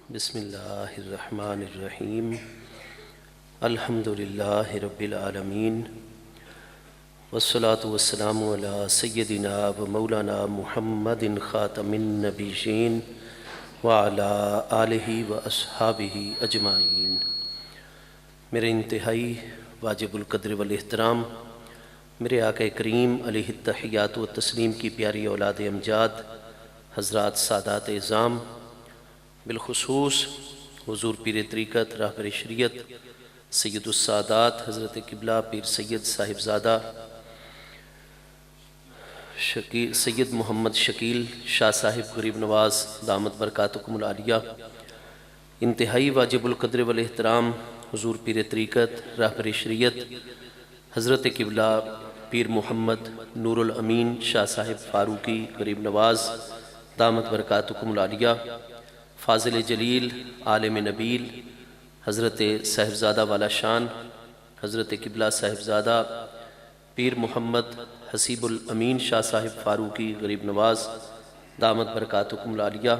بسم اللہ الرحمن الرحیم الحمد للہ رب العالمین والصلاة والسلام علی سیدنا و مولانا محمد خاتم النبیین وعلی آلہ و اصحابہ اجمعین۔ میرے انتہائی واجب القدر والاحترام میرے آقا کریم علیہ التحیات و تسلیم کی پیاری اولاد امجاد حضرات سادات اعظام، بالخصوص حضور پیر طریقت راہبر شریعت سید السادات حضرت قبلہ پیر سید صاحبزادہ سید محمد شکیل شاہ صاحب غریب نواز دامت برکاتکم العالیہ، انتہائی واجب القدر والاحترام حضور پیر طریقت راہبر شریعت حضرت قبلہ پیر محمد نور الامین شاہ صاحب فاروقی غریب نواز دامت برکاتکم العالیہ، فاضل جلیل عالم نبیل حضرت صاحبزادہ والا شان حضرت قبلہ صاحبزادہ پیر محمد حسیب الامین شاہ صاحب فاروقی غریب نواز دامت برکاتکم العالیہ،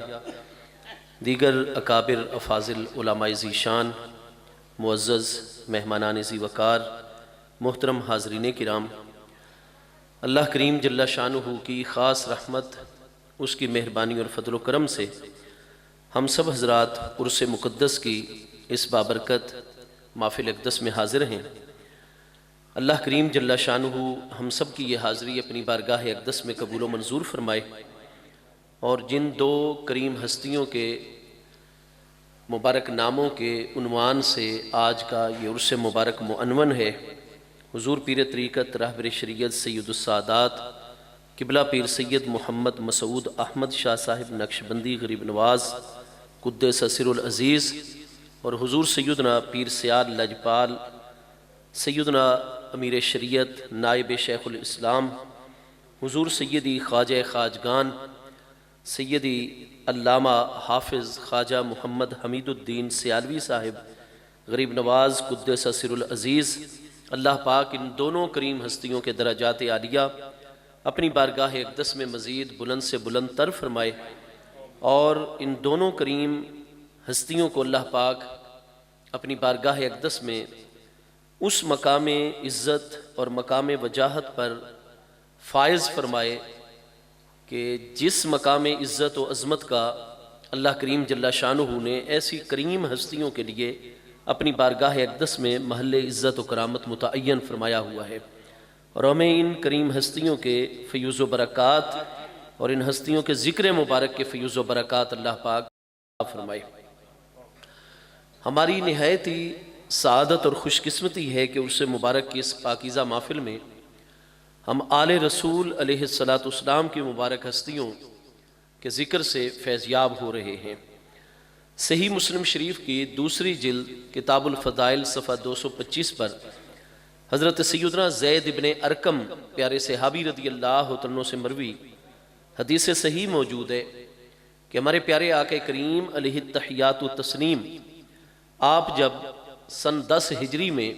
دیگر اکابر افاضل علماء ذی شان، معزز مہمانان ذی وقار، محترم حاضرین کرام، اللہ کریم جل شانہ کی خاص رحمت، اس کی مہربانی اور فضل و کرم سے ہم سب حضرات عرس مقدس کی اس بابرکت محفل اقدس میں حاضر ہیں۔ اللہ کریم جل شانہ ہم سب کی یہ حاضری اپنی بارگاہ اقدس میں قبول و منظور فرمائے، اور جن دو کریم ہستیوں کے مبارک ناموں کے عنوان سے آج کا یہ عرس مبارک معنون ہے، حضور پیر طریقت راہبر شریعت سید السادات قبلہ پیر سید محمد مسعود احمد شاہ صاحب نقشبندی غریب نواز قدس سر العزیز، اور حضور سیدنا پیر سیال لجپال سیدنا امیر شریعت نائب شیخ الاسلام حضور سیدی خواجہ خواجگان سیدی علامہ حافظ خواجہ محمد حمید الدین سیالوی صاحب غریب نواز قدس سر العزیز، اللہ پاک ان دونوں کریم ہستیوں کے درجات عالیہ اپنی بارگاہ اقدس میں مزید بلند سے بلند تر فرمائے، اور ان دونوں کریم ہستیوں کو اللہ پاک اپنی بارگاہ اقدس میں اس مقام عزت اور مقام وجاہت پر فائز فرمائے کہ جس مقام عزت و عظمت کا اللہ کریم جل شانہ نے ایسی کریم ہستیوں کے لیے اپنی بارگاہ اقدس میں محل عزت و کرامت متعین فرمایا ہوا ہے، اور ہمیں ان کریم ہستیوں کے فیوز و برکات اور ان ہستیوں کے ذکر مبارک کے فیوز و برکات اللہ پاک فرمائے۔ ہماری نہایت ہی سعادت اور خوش قسمتی ہے کہ اس مبارک کی اس پاکیزہ محفل میں ہم آل رسول علیہ السلام کی مبارک ہستیوں کے ذکر سے فیضیاب ہو رہے ہیں۔ صحیح مسلم شریف کی دوسری جلد کتاب الفضائل صفحہ 225 پر حضرت سیدنا زید ابن ارقم پیارے صحابی رضی اللہ عنہ سے مروی حدیث صحیح موجود ہے کہ ہمارے پیارے آقا کریم علیہ التحیات و تسلیم آپ جب سن 10 ہجری میں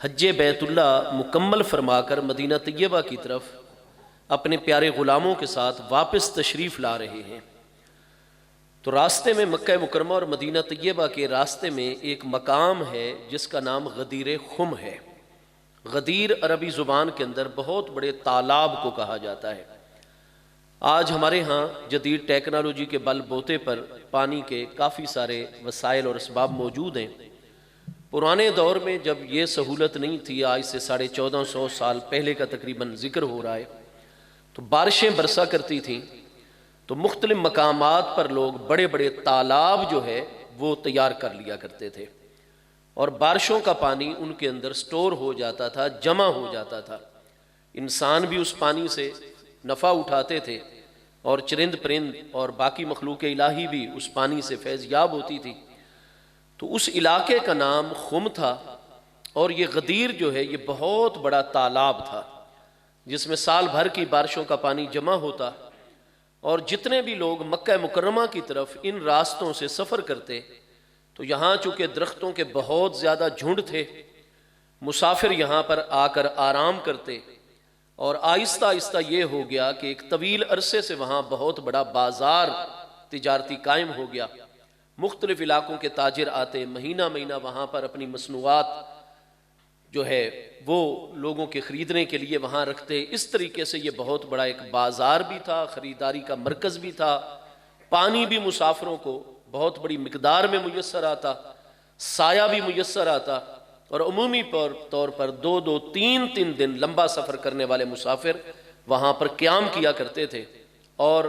حج بیت اللہ مکمل فرما کر مدینہ طیبہ کی طرف اپنے پیارے غلاموں کے ساتھ واپس تشریف لا رہے ہیں، تو راستے میں مکہ مکرمہ اور مدینہ طیبہ کے راستے میں ایک مقام ہے جس کا نام غدیر خم ہے۔ غدیر عربی زبان کے اندر بہت بڑے تالاب کو کہا جاتا ہے۔ آج ہمارے ہاں جدید ٹیکنالوجی کے بل بوتے پر پانی کے کافی سارے وسائل اور اسباب موجود ہیں۔ پرانے دور میں جب یہ سہولت نہیں تھی، آج سے 1450 سال پہلے کا تقریباً ذکر ہو رہا ہے، تو بارشیں برسا کرتی تھیں، تو مختلف مقامات پر لوگ بڑے بڑے تالاب جو ہے وہ تیار کر لیا کرتے تھے، اور بارشوں کا پانی ان کے اندر سٹور ہو جاتا تھا، جمع ہو جاتا تھا۔ انسان بھی اس پانی سے نفع اٹھاتے تھے، اور چرند پرند اور باقی مخلوق الہی بھی اس پانی سے فیض یاب ہوتی تھی۔ تو اس علاقے کا نام خم تھا، اور یہ غدیر جو ہے یہ بہت بڑا تالاب تھا جس میں سال بھر کی بارشوں کا پانی جمع ہوتا، اور جتنے بھی لوگ مکہ مکرمہ کی طرف ان راستوں سے سفر کرتے، تو یہاں چونکہ درختوں کے بہت زیادہ جھنڈ تھے، مسافر یہاں پر آ کر آرام کرتے، اور آہستہ آہستہ یہ ہو گیا کہ ایک طویل عرصے سے وہاں بہت بڑا بازار تجارتی قائم ہو گیا، مختلف علاقوں کے تاجر آتے، مہینہ مہینہ وہاں پر اپنی مصنوعات جو ہے وہ لوگوں کے خریدنے کے لیے وہاں رکھتے۔ اس طریقے سے یہ بہت بڑا ایک بازار بھی تھا، خریداری کا مرکز بھی تھا۔ پانی بھی مسافروں کو بہت بڑی مقدار میں میسر آتا، سایہ بھی میسر آتا، اور عمومی طور پر 2-3 دن لمبا سفر کرنے والے مسافر وہاں پر قیام کیا کرتے تھے۔ اور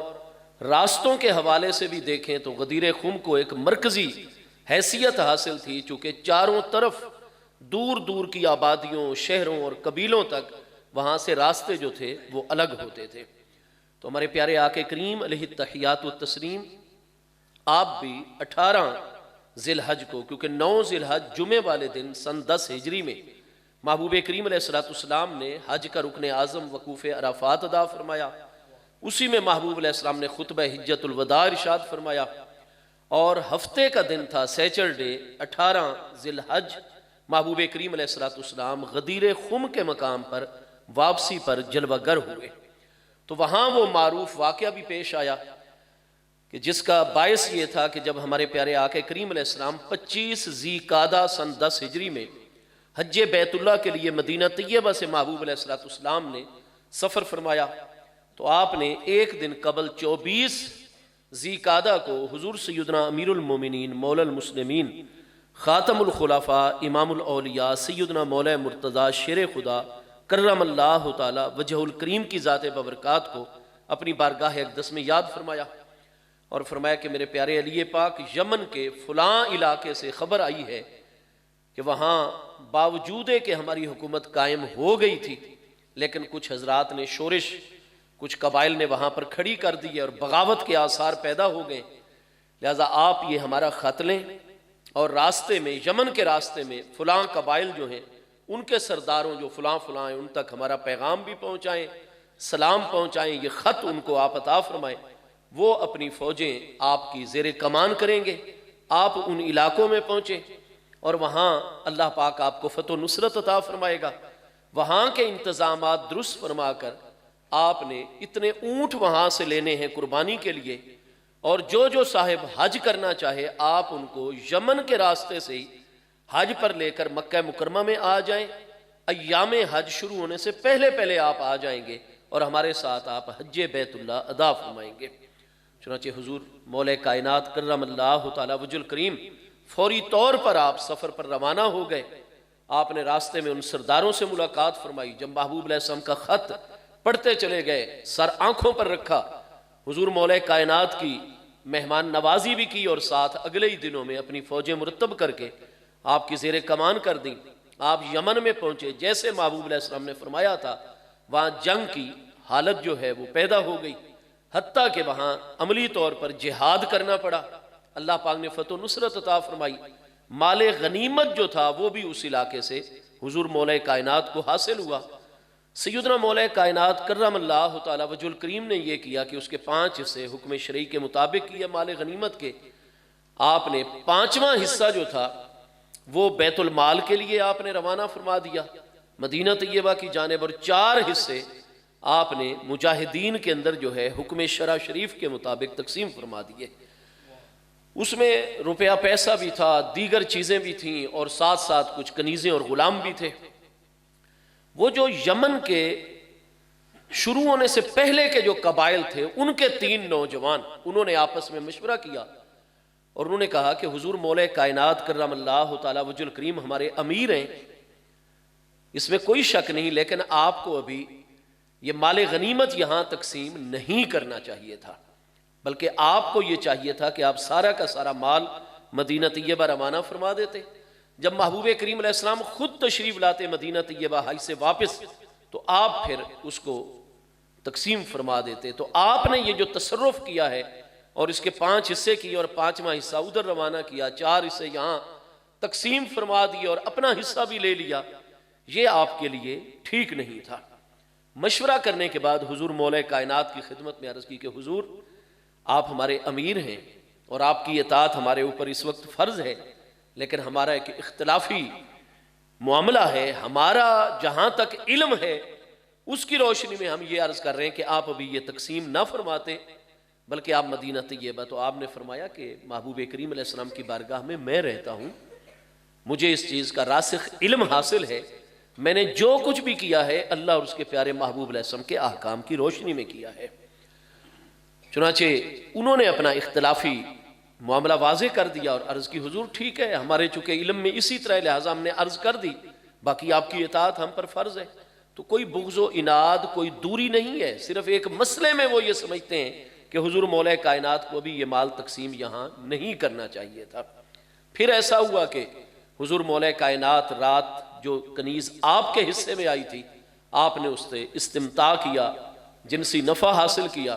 راستوں کے حوالے سے بھی دیکھیں تو غدیر خم کو ایک مرکزی حیثیت حاصل تھی، چونکہ چاروں طرف دور دور کی آبادیوں، شہروں اور قبیلوں تک وہاں سے راستے جو تھے وہ الگ ہوتے تھے۔ تو ہمارے پیارے آقا کریم علیہ التحیات والتسلیم، آپ بھی 18 ذی الحج کو، کیونکہ 9 ذی الحج جمعے والے دن سن 10 ہجری میں محبوب کریم علیہ السلام نے حج کا رکن اعظم وقوف عرفات ادا فرمایا۔ اسی میں محبوب علیہ السلام نے خطبہ حجت الوداع ارشاد فرمایا، اور ہفتے کا دن تھا سیچرڈے 18 ذی الحج، محبوب کریم علیہ السلام غدیر خم کے مقام پر واپسی پر جلوہ گر ہوئے۔ تو وہاں وہ معروف واقعہ بھی پیش آیا کہ جس کا باعث یہ تھا کہ جب ہمارے پیارے آقا کریم علیہ السلام 25 ذی قعدہ سن 10 ہجری میں حج بیت اللہ کے لیے مدینہ طیبہ سے محبوب علیہ السلام نے سفر فرمایا، تو آپ نے ایک دن قبل 24 ذی قعدہ کو حضور سیدنا امیر المومنین مولا المسلمین خاتم الخلفاء امام الاولیاء سیدنا مولا مرتضی شیر خدا کرم اللہ تعالی وجہ الکریم کی ذات ببرکات کو اپنی بارگاہ اقدس میں یاد فرمایا، اور فرمایا کہ میرے پیارے علی پاک، یمن کے فلاں علاقے سے خبر آئی ہے کہ وہاں باوجود کہ ہماری حکومت قائم ہو گئی تھی، لیکن کچھ حضرات نے شورش، کچھ قبائل نے وہاں پر کھڑی کر دی اور بغاوت کے آثار پیدا ہو گئے، لہذا آپ یہ ہمارا خط لیں اور راستے میں، یمن کے راستے میں فلاں قبائل جو ہیں ان کے سرداروں جو فلاں ہیں ان تک ہمارا پیغام بھی پہنچائیں، سلام پہنچائیں، یہ خط ان کو آپ عطا فرمائیں۔ وہ اپنی فوجیں آپ کی زیر کمان کریں گے، آپ ان علاقوں میں پہنچیں اور وہاں اللہ پاک آپ کو فتح و نصرت عطا فرمائے گا۔ وہاں کے انتظامات درست فرما کر آپ نے اتنے اونٹ وہاں سے لینے ہیں قربانی کے لیے، اور جو صاحب حج کرنا چاہے آپ ان کو یمن کے راستے سے ہی حج پر لے کر مکہ مکرمہ میں آ جائیں۔ ایام حج شروع ہونے سے پہلے آپ آ جائیں گے اور ہمارے ساتھ آپ حج بیت اللہ ادا فرمائیں گے۔ چنانچہ حضور مولا کائنات کرم اللہ تعالی وجہ الکریم فوری طور پر آپ سفر پر روانہ ہو گئے۔ آپ نے راستے میں ان سرداروں سے ملاقات فرمائی۔ جب محبوب علیہ السلام کا خط پڑھتے چلے گئے، سر آنکھوں پر رکھا، حضور مولا کائنات کی مہمان نوازی بھی کی، اور ساتھ اگلے ہی دنوں میں اپنی فوجیں مرتب کر کے آپ کی زیر کمان کر دیں۔ آپ یمن میں پہنچے، جیسے محبوب علیہ السلام نے فرمایا تھا وہاں جنگ کی حالت جو ہے وہ پیدا ہو گئی، حتیٰ کہ وہاں عملی طور پر جہاد کرنا پڑا۔ اللہ پاک نے فتح و نصرت عطا فرمائی۔ مال غنیمت جو تھا وہ بھی اس علاقے سے حضور مولا کائنات کو حاصل ہوا۔ سیدنا مولا کائنات کرم اللہ تعالی وجہ الکریم نے یہ کیا کہ اس کے 5 حصے حکم شرعی کے مطابق کیا مال غنیمت کے۔ آپ نے 5واں حصہ جو تھا وہ بیت المال کے لیے آپ نے روانہ فرما دیا مدینہ طیبہ کی جانب، اور 4 حصے آپ نے مجاہدین کے اندر جو ہے حکم شرع شریف کے مطابق تقسیم فرما دیے۔ اس میں روپیہ پیسہ بھی تھا، دیگر چیزیں بھی تھیں، اور ساتھ ساتھ کچھ کنیزیں اور غلام بھی تھے۔ وہ جو یمن کے شروع ہونے سے پہلے کے جو قبائل تھے ان کے 3 نوجوان، انہوں نے آپس میں مشورہ کیا اور انہوں نے کہا کہ حضور مولا کائنات کرم اللہ تعالی وجہ الکریم ہمارے امیر ہیں، اس میں کوئی شک نہیں، لیکن آپ کو ابھی یہ مال غنیمت یہاں تقسیم نہیں کرنا چاہیے تھا، بلکہ آپ کو یہ چاہیے تھا کہ آپ سارا کا سارا مال مدینہ طیبہ روانہ فرما دیتے۔ جب محبوب کریم علیہ السلام خود تشریف لاتے مدینہ طیبہ حج سے واپس، تو آپ پھر اس کو تقسیم فرما دیتے۔ تو آپ نے یہ جو تصرف کیا ہے اور اس کے 5 حصے کیے اور 5واں حصہ ادھر روانہ کیا، 4 حصے یہاں تقسیم فرما دیے اور اپنا حصہ بھی لے لیا، یہ آپ کے لیے ٹھیک نہیں تھا۔ مشورہ کرنے کے بعد حضور مولا کائنات کی خدمت میں عرض کی کہ حضور آپ ہمارے امیر ہیں اور آپ کی اطاعت ہمارے اوپر اس وقت فرض ہے، لیکن ہمارا ایک اختلافی معاملہ ہے، ہمارا جہاں تک علم ہے اس کی روشنی میں ہم یہ عرض کر رہے ہیں کہ آپ ابھی یہ تقسیم نہ فرماتے بلکہ آپ مدینہ طیبہ، تو آپ نے فرمایا کہ محبوب کریم علیہ السلام کی بارگاہ میں رہتا ہوں، مجھے اس چیز کا راسخ علم حاصل ہے، میں نے جو کچھ بھی کیا ہے اللہ اور اس کے پیارے محبوب علیہ السلام کے احکام کی روشنی میں کیا ہے۔ چنانچہ انہوں نے اپنا اختلافی معاملہ واضح کر دیا اور عرض کی حضور ٹھیک ہے، ہمارے چونکہ علم میں اسی طرح لہٰذا ہم نے عرض کر دی، باقی آپ کی اطاعت ہم پر فرض ہے۔ تو کوئی بغض و عناد، کوئی دوری نہیں ہے، صرف ایک مسئلے میں وہ یہ سمجھتے ہیں کہ حضور مولا کائنات کو بھی یہ مال تقسیم یہاں نہیں کرنا چاہیے تھا۔ پھر ایسا ہوا کہ حضور مولا کائنات رات جو کنیز آپ کے حصے میں آئی تھی، آپ نے اس سے استمتاع کیا، جنسی نفع حاصل کیا،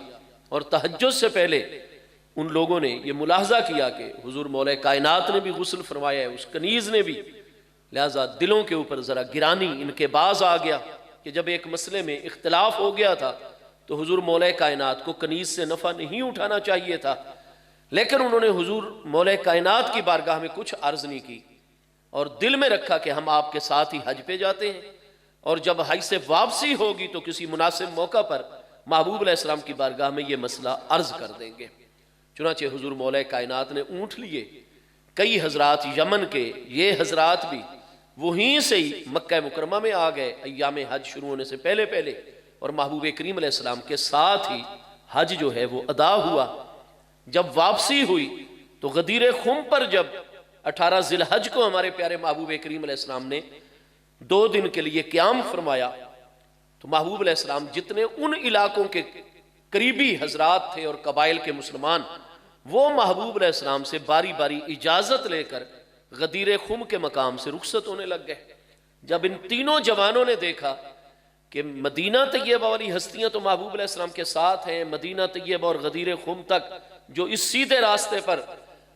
اور تہجد سے پہلے ان لوگوں نے یہ ملاحظہ کیا کہ حضور مولا کائنات نے بھی غسل فرمایا ہے، اس کنیز نے بھی، لہذا دلوں کے اوپر ذرا گرانی انقباض آ گیا کہ جب ایک مسئلے میں اختلاف ہو گیا تھا تو حضور مولا کائنات کو کنیز سے نفع نہیں اٹھانا چاہیے تھا، لیکن انہوں نے حضور مولا کائنات کی بارگاہ میں کچھ عرض نہیں کی اور دل میں رکھا کہ ہم آپ کے ساتھ ہی حج پہ جاتے ہیں، اور جب حج سے واپسی ہوگی تو کسی مناسب موقع پر محبوب علیہ السلام کی بارگاہ میں یہ مسئلہ عرض کر دیں گے۔ چنانچہ حضور مولا کائنات نے اونٹ لیے، کئی حضرات یمن کے، یہ حضرات بھی وہیں سے ہی مکہ مکرمہ میں آ گئے ایام حج شروع ہونے سے پہلے، اور محبوب کریم علیہ السلام کے ساتھ ہی حج جو ہے وہ ادا ہوا۔ جب واپسی ہوئی تو غدیر خم پر جب 18 ذی الحج کو ہمارے پیارے محبوب کریم علیہ السلام نے 2 دن کے لیے قیام فرمایا، تو محبوب علیہ السلام جتنے ان علاقوں کے قریبی حضرات تھے اور قبائل کے مسلمان، وہ محبوب علیہ السلام سے باری باری اجازت لے کر غدیر خم کے مقام سے رخصت ہونے لگ گئے۔ جب ان تینوں جوانوں نے دیکھا کہ مدینہ طیبہ والی ہستیاں تو محبوب علیہ السلام کے ساتھ ہیں، مدینہ طیبہ اور غدیر خم تک جو اس سیدھے راستے پر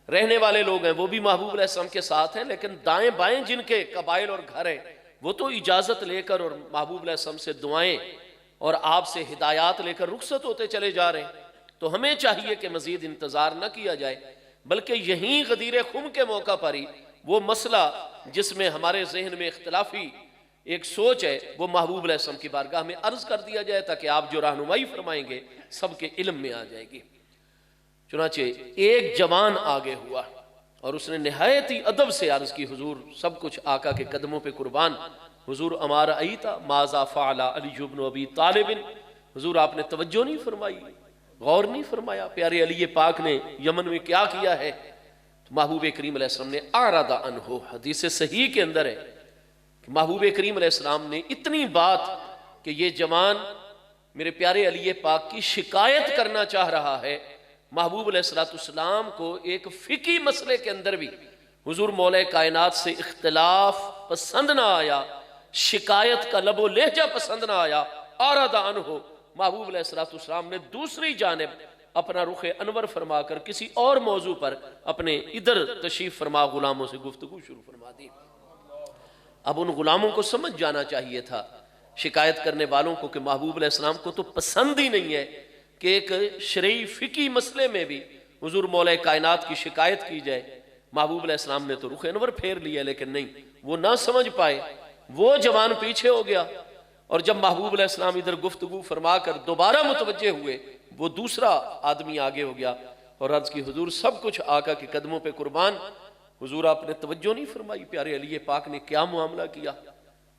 رہنے والے لوگ ہیں وہ بھی محبوب علیہ السلام کے ساتھ ہیں، لیکن دائیں بائیں جن کے قبائل اور گھر ہیں وہ تو اجازت لے کر اور محبوب علیہ السلام سے دعائیں اور آپ سے ہدایات لے کر رخصت ہوتے چلے جا رہے ہیں، تو ہمیں چاہیے کہ مزید انتظار نہ کیا جائے، بلکہ یہیں غدیر خم کے موقع پر ہی وہ مسئلہ جس میں ہمارے ذہن میں اختلافی ایک سوچ ہے وہ محبوب علیہ السلام کی بارگاہ میں عرض کر دیا جائے تاکہ آپ جو رہنمائی فرمائیں گے سب کے علم میں آ جائے گی۔ چنانچہ ایک جوان آگے ہوا اور اس نے نہایت ہی ادب سے عرض کی، حضور سب کچھ آقا کے قدموں پہ قربان، حضور امار ایتا ماذا فعل علی بن ابی طالب، حضور آپ نے توجہ نہیں فرمائی، غور نہیں فرمایا پیارے علی پاک نے یمن میں کیا کیا ہے؟ تو محبوب کریم علیہ السلام نے اعرض عنہ، حدیث صحیح کے اندر ہے کہ محبوب کریم علیہ السلام نے اتنی بات کہ یہ جوان میرے پیارے علی پاک کی شکایت کرنا چاہ رہا ہے، محبوب علیہ السلام کو ایک فقہی مسئلے کے اندر بھی حضور مولا کائنات سے اختلاف پسند نہ آیا، شکایت کا لب و لہجہ پسند نہ آیا، اعرض عنہ، محبوب علیہ السلام نے دوسری جانب اپنا رخ انور فرما کر کسی اور موضوع پر اپنے ادھر تشریف فرما غلاموں سے گفتگو شروع فرما دی۔ اب ان غلاموں کو سمجھ جانا چاہیے تھا شکایت کرنے والوں کو کہ محبوب علیہ السلام کو تو پسند ہی نہیں ہے کہ ایک شرعی فقہی مسئلے میں بھی حضور مولا کائنات کی شکایت کی جائے۔ محبوب علیہ السلام نے تو رخ انور پھیر لیا، لیکن نہیں، وہ نہ سمجھ پائے، وہ جوان پیچھے ہو گیا، اور جب محبوب علیہ السلام ادھر گفتگو فرما کر دوبارہ متوجہ ہوئے، وہ دوسرا آدمی آگے ہو گیا اور عرض کی، حضور سب کچھ آقا کے قدموں پہ قربان، حضور آپ نے توجہ نہیں فرمائی، پیارے علی پاک نے کیا معاملہ کیا؟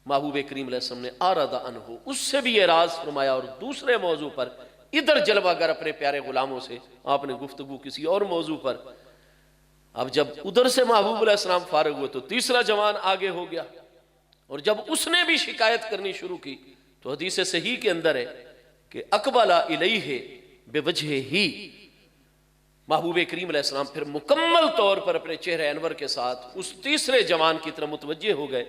محبوب کریم علیہ السلام نے اعرض عنہ، اس سے بھی اعراض فرمایا، اور دوسرے موضوع پر ادھر جلوہ گر اپنے پیارے غلاموں سے آپ نے گفتگو کسی اور موضوع پر۔ اب جب ادھر سے محبوب علیہ السلام فارغ ہوئے تو تیسرا جوان آگے ہو گیا، اور جب اس نے بھی شکایت کرنی شروع کی تو حدیث صحیح کے اندر ہے کہ اقبل الیہ بوجہہ، محبوب کریم علیہ السلام پھر مکمل طور پر اپنے چہرہ انور کے ساتھ اس تیسرے جوان کی طرف متوجہ ہو گئے،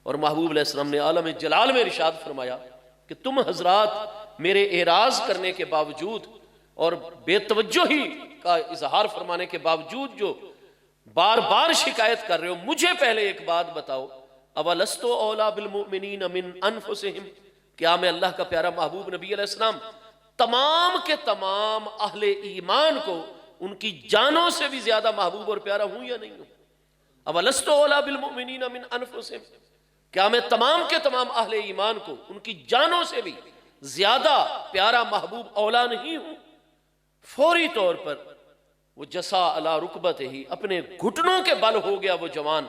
اور محبوب علیہ السلام نے عالم جلال میں ارشاد فرمایا کہ تم حضرات میرے اعراض کرنے کے باوجود اور بے توجہی کا اظہار فرمانے کے باوجود جو بار بار شکایت کر رہے ہو، مجھے پہلے ایک بات بتاؤ، اولست اولی بالمؤمنین من انفسہم، کیا میں اللہ کا پیارا محبوب نبی علیہ السلام تمام کے تمام اہل ایمان کو ان کی جانوں سے بھی زیادہ محبوب اور پیارا ہوں یا نہیں ہوں؟ اولست اولی بالمؤمنین من انفسہم، کیا میں تمام کے تمام اہل ایمان کو ان کی جانوں سے بھی زیادہ پیارا محبوب اولا نہیں ہوں؟ فوری طور پر وہ جسا علی رکبت ہی، اپنے گھٹنوں کے بل ہو گیا وہ جوان،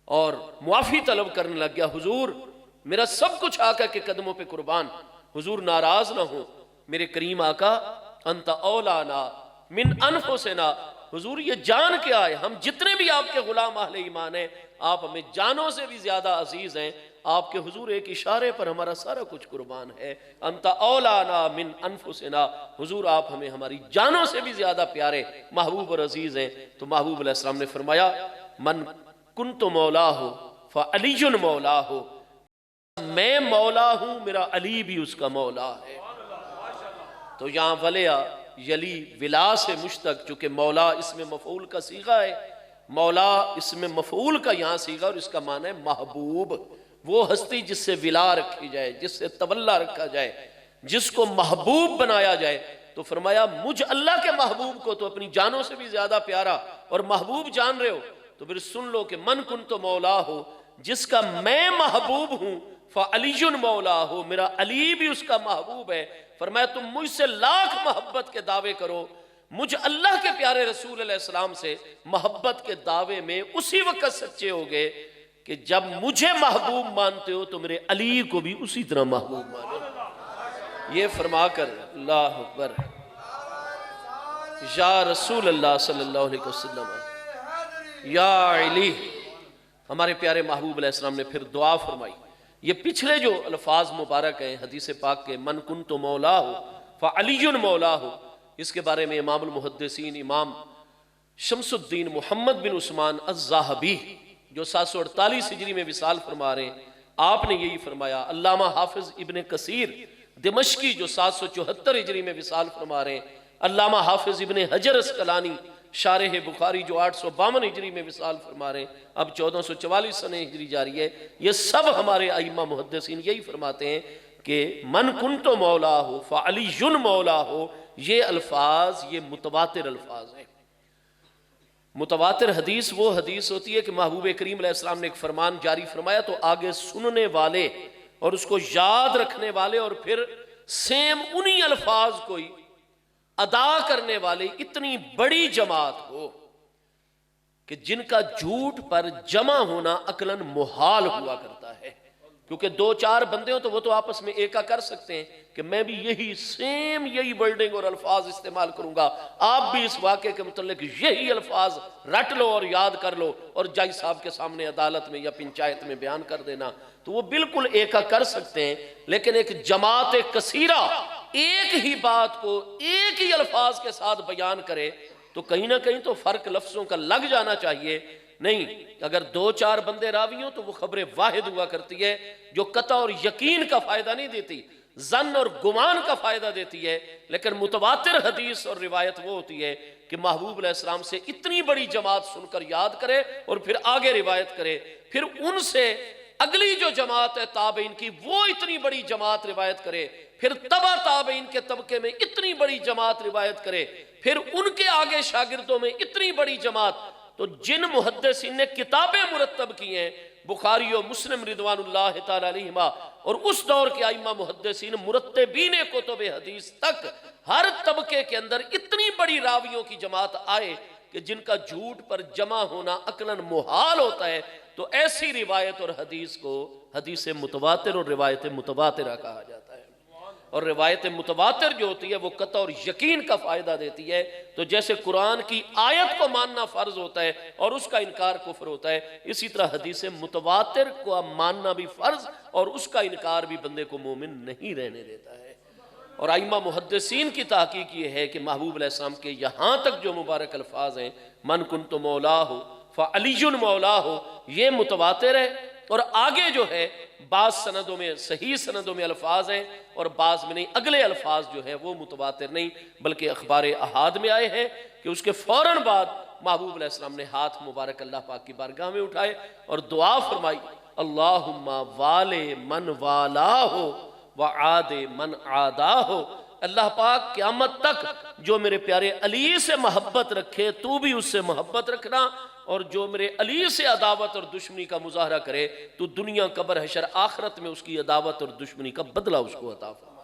اور معافی طلب کرنے لگ گیا، حضور میرا سب کچھ آقا کے قدموں پہ قربان، حضور ناراض نہ ہو، میرے کریم آقا انت اولانا من انفسنا، حضور یہ جان کیا ہے، ہم جتنے بھی آپ کے غلام اہل ایمان ہیں آپ ہمیں جانوں سے بھی زیادہ عزیز ہیں، آپ کے حضور ایک اشارے پر ہمارا سارا کچھ قربان ہے، انت اولانا من انفسنا، حضور آپ ہمیں ہماری جانوں سے بھی زیادہ پیارے محبوب اور عزیز ہیں۔ تو محبوب علیہ السلام نے فرمایا من کنت مولا ہو فعلی مولا ہو، میں مولا ہوں میرا علی بھی اس کا مولا ہے۔ تو یہاں ولیا یلی ولا سے مشتق، چونکہ مولا اس میں مفعول کا صیغہ ہے، مولا اس میں مفعول کا یہاں صیغہ، اور اس کا معنی ہے محبوب، وہ ہستی جس سے ولا رکھی جائے، جس سے تولا رکھا جائے، جس کو محبوب بنایا جائے۔ تو فرمایا مجھ اللہ کے محبوب کو تو اپنی جانوں سے بھی زیادہ پیارا اور محبوب جان رہے ہو، تو پھر سن لو کہ من کنت مولا ہو، جس کا میں محبوب ہوں، فعلی مولا ہو، میرا علی بھی اس کا محبوب ہے۔ فرمایا تم مجھ سے لاکھ محبت کے دعوے کرو، مجھ اللہ کے پیارے رسول علیہ السلام سے محبت کے دعوے میں اسی وقت سچے ہو گئے کہ جب مجھے محبوب مانتے ہو تو میرے علی کو بھی اسی طرح محبوب مانو۔ یہ فرما کر اللہ اکبر یا رسول اللہ صلی اللہ علیہ وسلم یا علی، ہمارے پیارے محبوب علیہ السلام نے پھر دعا فرمائی۔ یہ پچھلے جو الفاظ مبارک ہیں حدیث پاک کے من کنت مولا ہو فعلی مولا ہو، اس کے بارے میں امام المحدثین امام شمس الدین محمد بن عثمان الذہبی جو 748 ہجری میں وصال فرما رہے ہیں، آپ نے یہی فرمایا۔ علامہ حافظ ابن کثیر دمشقی جو 774 ہجری میں وصال فرما رہے ہیں، علامہ حافظ ابن حجر اسقلانی شارح بخاری جو 852 ہجری میں وصال فرما رہے ہیں، اب 1444 سنہ ہجری جاری ہے، یہ سب ہمارے ائمہ محدثین یہی فرماتے ہیں کہ من کنت مولا ہو فعلی مولا ہو، یہ الفاظ یہ متواتر الفاظ ہیں۔ متواتر حدیث وہ حدیث ہوتی ہے کہ محبوب کریم علیہ السلام نے ایک فرمان جاری فرمایا تو آگے سننے والے اور اس کو یاد رکھنے والے اور پھر سیم انہی الفاظ کو ادا کرنے والے اتنی بڑی جماعت ہو کہ جن کا جھوٹ پر جمع ہونا عقلاً محال ہوا کرتا ہے، کیونکہ دو چار بندے ہوں تو وہ تو آپس میں ایکا کر سکتے ہیں کہ میں بھی یہی سیم یہی ورڈنگ اور الفاظ استعمال کروں گا، آپ بھی اس واقعے کے متعلق یہی الفاظ رٹ لو اور یاد کر لو اور جج صاحب کے سامنے عدالت میں یا پنچایت میں بیان کر دینا، تو وہ بالکل ایکا کر سکتے ہیں۔ لیکن ایک جماعت کثیرہ ایک ہی بات کو ایک ہی الفاظ کے ساتھ بیان کرے تو کہیں نہ کہیں تو فرق لفظوں کا لگ جانا چاہیے۔ نہیں، اگر دو چار بندے راوی ہوں تو وہ خبر واحد ہوا کرتی ہے جو قطع اور یقین کا فائدہ نہیں دیتی، ظن اور گمان کا فائدہ دیتی ہے۔ لیکن متواتر حدیث اور روایت وہ ہوتی ہے کہ محبوب علیہ السلام سے اتنی بڑی جماعت سن کر یاد کرے اور پھر آگے روایت کرے، پھر ان سے اگلی جو جماعت ہے تابعین کی وہ اتنی بڑی جماعت روایت کرے، پھر تبع تابعین کے طبقے میں اتنی بڑی جماعت روایت کرے، پھر ان کے آگے شاگردوں میں اتنی بڑی جماعت۔ تو جن محدثین نے کتابیں مرتب کی ہیں، بخاری و مسلم رضوان اللہ تعالی علیہما اور اس دور کے ائمہ محدثین مرتبین کتب حدیث تک، ہر طبقے کے اندر اتنی بڑی راویوں کی جماعت آئے کہ جن کا جھوٹ پر جمع ہونا عقلاً محال ہوتا ہے، تو ایسی روایت اور حدیث کو حدیث متواتر اور روایت متواترہ کہا جاتا ہے۔ اور روایت متواتر جو ہوتی ہے وہ قطع اور یقین کا فائدہ دیتی ہے۔ تو جیسے قرآن کی آیت کو ماننا فرض ہوتا ہے اور اس کا انکار کفر ہوتا ہے، اسی طرح حدیث متواتر کو ماننا بھی فرض اور اس کا انکار بھی بندے کو مومن نہیں رہنے دیتا ہے۔ اور ائمہ محدثین کی تحقیق یہ ہے کہ محبوب علیہ السلام کے یہاں تک جو مبارک الفاظ ہیں من کنت مولا ہو فعلی مولا ہو، یہ متواتر ہے۔ اور آگے جو ہے بعض سندوں میں صحیح سندوں میں الفاظ ہیں اور بعض میں نہیں، اگلے الفاظ جو ہیں وہ متواتر نہیں بلکہ اخبار احاد میں آئے ہیں کہ اس کے فوراً بعد محبوب علیہ السلام نے ہاتھ مبارک اللہ پاک کی بارگاہ میں اٹھائے اور دعا فرمائی، اللہم والے من والا ہو وعاد من عادا ہو، اللہ پاک قیامت تک جو میرے پیارے علی سے محبت رکھے تو بھی اس سے محبت رکھنا، اور جو میرے علی سے عداوت اور دشمنی کا مظاہرہ کرے تو دنیا قبر حشر آخرت میں اس کی عداوت اور دشمنی کا بدلہ اس کو عطا فرما۔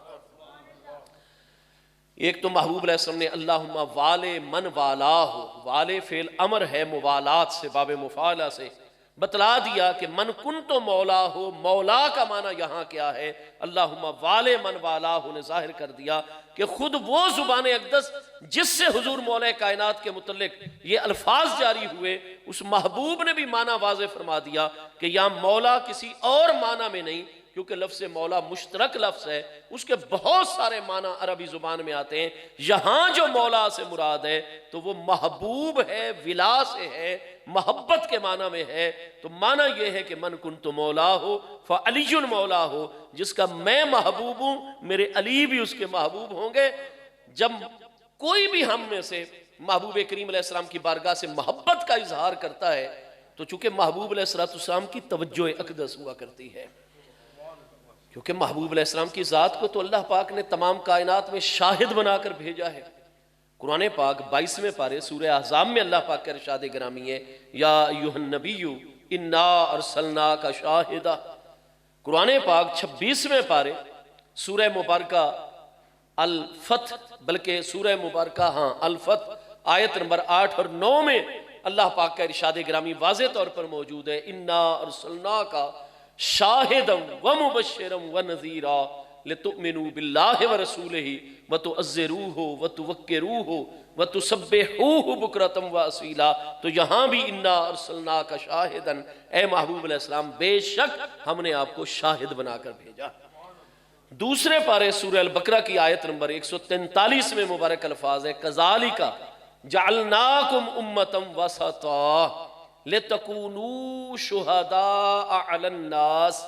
ایک تو محبوب علیہ السلام نے اللہم والے من والاہ، والے فعل امر ہے موالات سے، باب مفاعلہ سے، بتلا دیا کہ من کن تو مولا ہو، مولا کا معنی یہاں کیا ہے، اللہم والے من والاہ نے ظاہر کر دیا کہ خود وہ زبان اقدس جس سے حضور مولا کائنات کے متعلق یہ الفاظ جاری ہوئے، اس محبوب نے بھی معنی واضح فرما دیا کہ یہاں مولا کسی اور معنی میں نہیں، کیونکہ لفظ مولا مشترک لفظ ہے، اس کے بہت سارے معنی عربی زبان میں آتے ہیں، یہاں جو مولا سے مراد ہے تو وہ محبوب ہے، ولا سے ہے، محبت کے معنی میں ہے، تو معنی یہ ہے کہ من کنت مولا ہو فعلی مولا ہو، جس کا میں محبوب ہوں میرے علی بھی اس کے محبوب ہوں گے۔ جب کوئی بھی ہم میں سے محبوب کریم علیہ السلام کی بارگاہ سے محبت کا اظہار کرتا ہے تو چونکہ محبوب علیہ السلام کی توجہ اقدس ہوا کرتی ہے، کیونکہ محبوب علیہ السلام کی ذات کو تو اللہ پاک نے تمام کائنات میں شاہد بنا کر بھیجا ہے۔ قرآن پاک 22ویں پارے سورہ احزاب میں اللہ پاک کا ارشاد گرامی ہے، یا ایھا النبی انا ارسلناک شاہدا۔ قرآن پاک 26ویں پارے سورہ مبارکہ الفتح، بلکہ سورہ مبارکہ الفتح آیت نمبر 8 اور 9 میں اللہ پاک کا ارشاد گرامی واضح طور پر موجود ہے، انا ارسلناک شاہدا ومبشرا ونذیرا لتؤمنوا باللہ ورسولہ وتعزروہ وتوقروہ وتسبحوہ بکرۃ واصیلا۔ تو یہاں بھی انا ارسلناک شاہدا، اے محبوب علیہ السلام بے شک ہم نے آپ کو شاہد بنا کر بھیجا۔ دوسرے پارے سورہ البقرہ کی آیت نمبر 143 میں مبارک الفاظ ہے، کذالک جعلناکم امۃ وسطا لِتَكُونُوا شُهَدَاءَ عَلَى النَّاسِ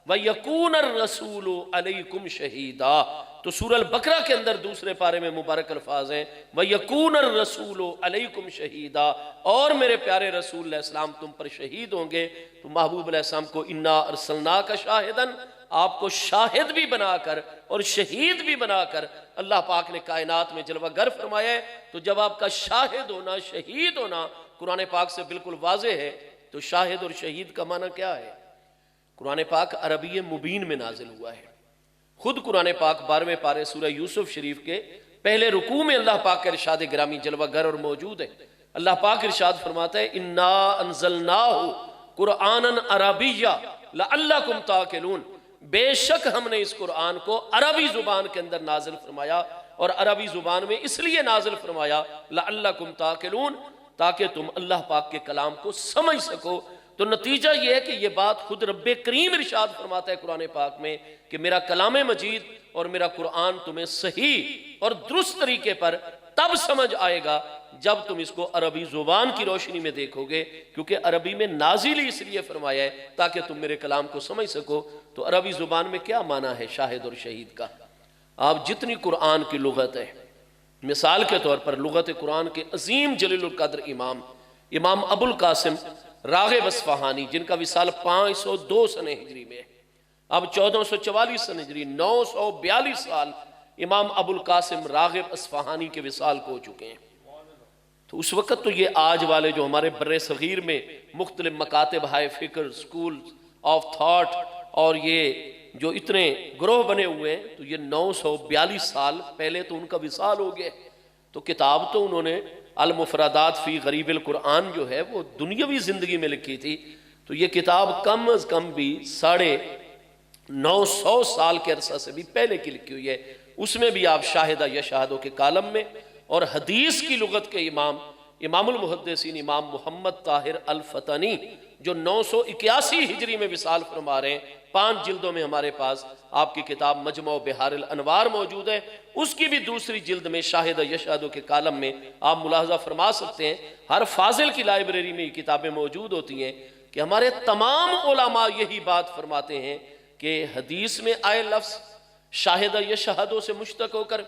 وَيَكُونَ الرَّسُولُ عَلَيْكُمْ شَهِيدًا۔ تو سورہ البقرہ کے اندر دوسرے پارے میں مبارک الفاظ ہیں، وَيَكُونَ الرَّسُولُ عَلَيْكُمْ شَهِيدًا، اور میرے پیارے رسول علیہ السلام تم پر شہید ہوں گے۔ تو محبوب علیہ السلام کو انا ارسلناک شاہداً، آپ کو شاہد بھی بنا کر اور شہید بھی بنا کر اللہ پاک نے کائنات میں جلوہ گر فرمایا ہے۔ تو جب آپ کا شاہد ہونا، شہید ہونا قرآن پاک سے بالکل واضح ہے، تو شاہد اور شہید کا معنی کیا ہے؟ قرآن پاک عربی مبین میں نازل ہوا ہے۔ خود قرآن پاک 12ویں پارے سورہ یوسف شریف کے پہلے رکوع میں اللہ پاک کا ارشاد گرامی جلوہ گر اور موجود ہے۔ اللہ پاک ارشاد فرماتا ہے، انا انزلناہ قرآنا عربیا لعلکم تعقلون، بے شک ہم نے اس قرآن کو عربی زبان کے اندر نازل فرمایا، اور عربی زبان میں اس لیے نازل فرمایا لعلکم تعقلون، تاکہ تم اللہ پاک کے کلام کو سمجھ سکو۔ تو نتیجہ یہ ہے کہ یہ بات خود رب کریم ارشاد فرماتا ہے قرآن پاک میں کہ میرا کلام مجید اور میرا قرآن تمہیں صحیح اور درست طریقے پر تب سمجھ آئے گا جب تم اس کو عربی زبان کی روشنی میں دیکھو گے، کیونکہ عربی میں نازل ہی اس لیے فرمایا ہے تاکہ تم میرے کلام کو سمجھ سکو۔ تو عربی زبان میں کیا معنی ہے شاہد اور شہید کا؟ آپ جتنی قرآن کی لغت ہے، مثال کے طور پر لغت قرآن کے عظیم جلیل القدر امام ابو القاسم راغب اصفہانی، جن کا وصال 502 سنہ ہجری میں ہے، اب 1444 سنہ ہجری، 942 سال امام ابو القاسم راغب اصفہانی کے وصال کو ہو چکے ہیں۔ تو اس وقت تو یہ آج والے جو ہمارے بر صغیر میں مختلف مکاتب ہائے فکر، سکول آف تھاٹ اور یہ جو اتنے گروہ بنے ہوئے ہیں، تو یہ 942 سال پہلے تو ان کا وصال ہو گیا۔ تو کتاب تو انہوں نے المفردات فی غریب القرآن جو ہے وہ دنیاوی زندگی میں لکھی تھی، تو یہ کتاب کم از کم بھی 950 سال کے عرصہ سے بھی پہلے کی لکھی ہوئی ہے۔ اس میں بھی آپ شاہدہ یا شاہدوں کے کالم میں، اور حدیث کی لغت کے امام المحدثین امام محمد طاہر الفتنی جو 981 ہجری میں وصال فرما رہے ہیں، 5 جلدوں میں ہمارے پاس آپ کی کتاب مجمع بحار الانوار موجود ہے۔ اس کی بھی دوسری جلد میں شاہد یشہدوں کے کالم میں آپ ملاحظہ فرما سکتے ہیں، ہر فاضل کی لائبریری میں یہ کتابیں موجود ہوتی ہیں کہ ہمارے تمام علماء یہی بات فرماتے ہیں کہ حدیث میں آئے لفظ شاہد یشہدوں سے مشتق ہو کر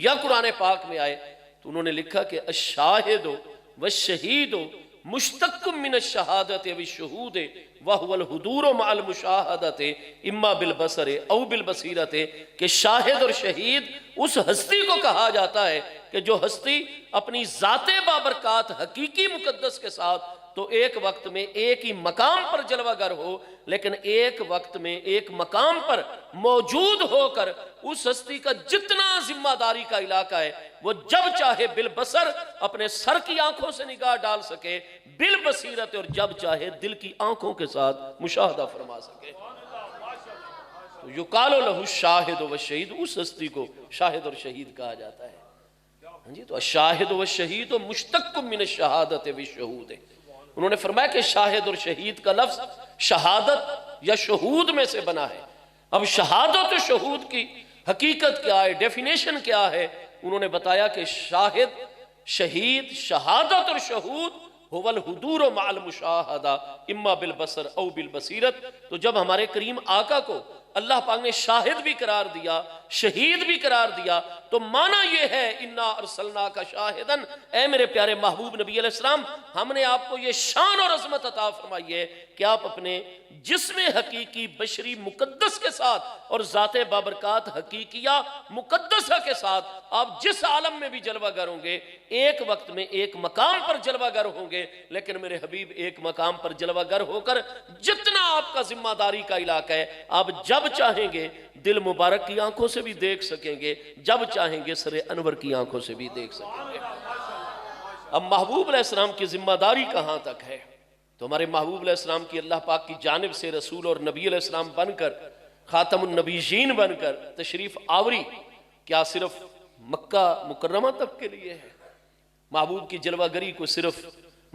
یا قرآن پاک میں آئے تو انہوں نے لکھا کہ الشاہد والشہید مشتق من الشہادت والشہود وہو الحضور مع المشاہدت اما بالبصر او بالبصیرت، کہ شاہد اور شہید اس ہستی کو کہا جاتا ہے کہ جو ہستی اپنی ذات بابرکات حقیقی مقدس کے ساتھ تو ایک وقت میں ایک ہی مقام پر جلوہ گر ہو، لیکن ایک وقت میں ایک مقام پر موجود ہو کر اس ہستی کا جتنا ذمہ داری کا علاقہ ہے وہ جب چاہے بالبصر اپنے سر کی آنکھوں سے نگاہ ڈال سکے، بالبصیرت، اور جب چاہے دل کی آنکھوں کے ساتھ مشاہدہ فرما سکے۔ تو یقال لہ الشاہد والشہید، اس ہستی کو شاہد اور شہید کہا جاتا ہے۔ ہاں جی، تو الشاہد والشہید مشتق من الشہادت والشہود ہے۔ انہوں نے فرمایا کہ شاہد اور شہید کا لفظ شہادت یا شہود میں سے بنا ہے۔ اب شہادت و شہود کی حقیقت کیا ہے، ڈیفینیشن کیا ہے؟ انہوں نے بتایا کہ شاہد، شہید، شہادت اور شہود هو الحضور مع المشاہدہ اما بالبصر او بالبصیرت۔ تو جب ہمارے کریم آقا کو اللہ پاک نے شاہد بھی قرار دیا، شہید بھی قرار دیا، تو معنی یہ ہے انا ارسلناک شاہدن، اے میرے پیارے محبوب نبی علیہ السلام، ہم نے آپ کو یہ شان اور عظمت عطا فرمائی ہے کہ آپ اپنے جسم حقیقی بشری مقدس کے ساتھ اور ذات بابرکات حقیقیہ مقدسہ کے ساتھ آپ جس عالم میں بھی جلوہ گر ہوں گے، ایک وقت میں ایک مقام پر جلوہ گر ہوں گے، لیکن میرے حبیب ایک مقام پر جلوہ گر ہو کر جتنا آپ کا ذمہ داری کا علاقہ ہے، آپ جب چاہیں گے دل مبارک کی آنکھوں سے بھی دیکھ سکیں گے، جب چاہیں گے سر انور کی آنکھوں سے بھی دیکھ سکیں گے۔ اب محبوب علیہ السلام کی ذمہ داری کہاں تک ہے؟ تو ہمارے محبوب علیہ السلام کی اللہ پاک کی جانب سے رسول اور نبی علیہ السلام بن کر، خاتم النبیین بن کر تشریف آوری کیا صرف مکہ مکرمہ تک کے لیے ہے؟ محبوب کی جلوہ گری کو صرف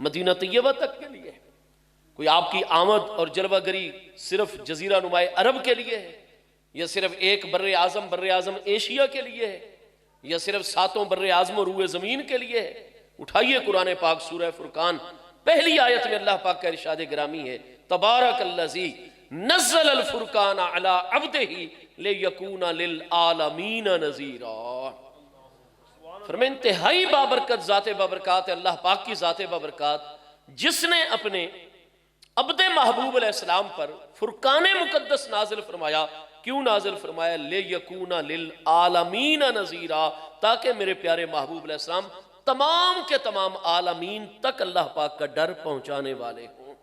مدینہ طیبہ تک کے لیے ہے؟ کوئی آپ کی آمد اور جلوہ گری صرف جزیرہ نمائے عرب کے لیے ہے، یا صرف ایک بر اعظم ایشیا کے لیے ہے، یا صرف ساتوں بر اعظم و روئے زمین کے لیے ہے؟ اٹھائیے قرآن پاک سورہ فرقان پہلی آیت میں اللہ پاک کا ارشاد گرامی ہے، تبارک الذی نزل الفرقان علی عبدہ لیکون للعالمین نذیرا۔ فرمائے انتہائی بابرکت ذات بابرکات ہے اللہ پاک کی ذات بابرکات، جس نے اپنے عبد محبوب علیہ السلام پر فرقان مقدس نازل فرمایا۔ کیوں نازل فرمایا؟ لیکون للعالمین نذیرا، تاکہ میرے پیارے محبوب علیہ السلام تمام کے تمام عالمین تک اللہ پاک کا ڈر پہنچانے والے ہوں۔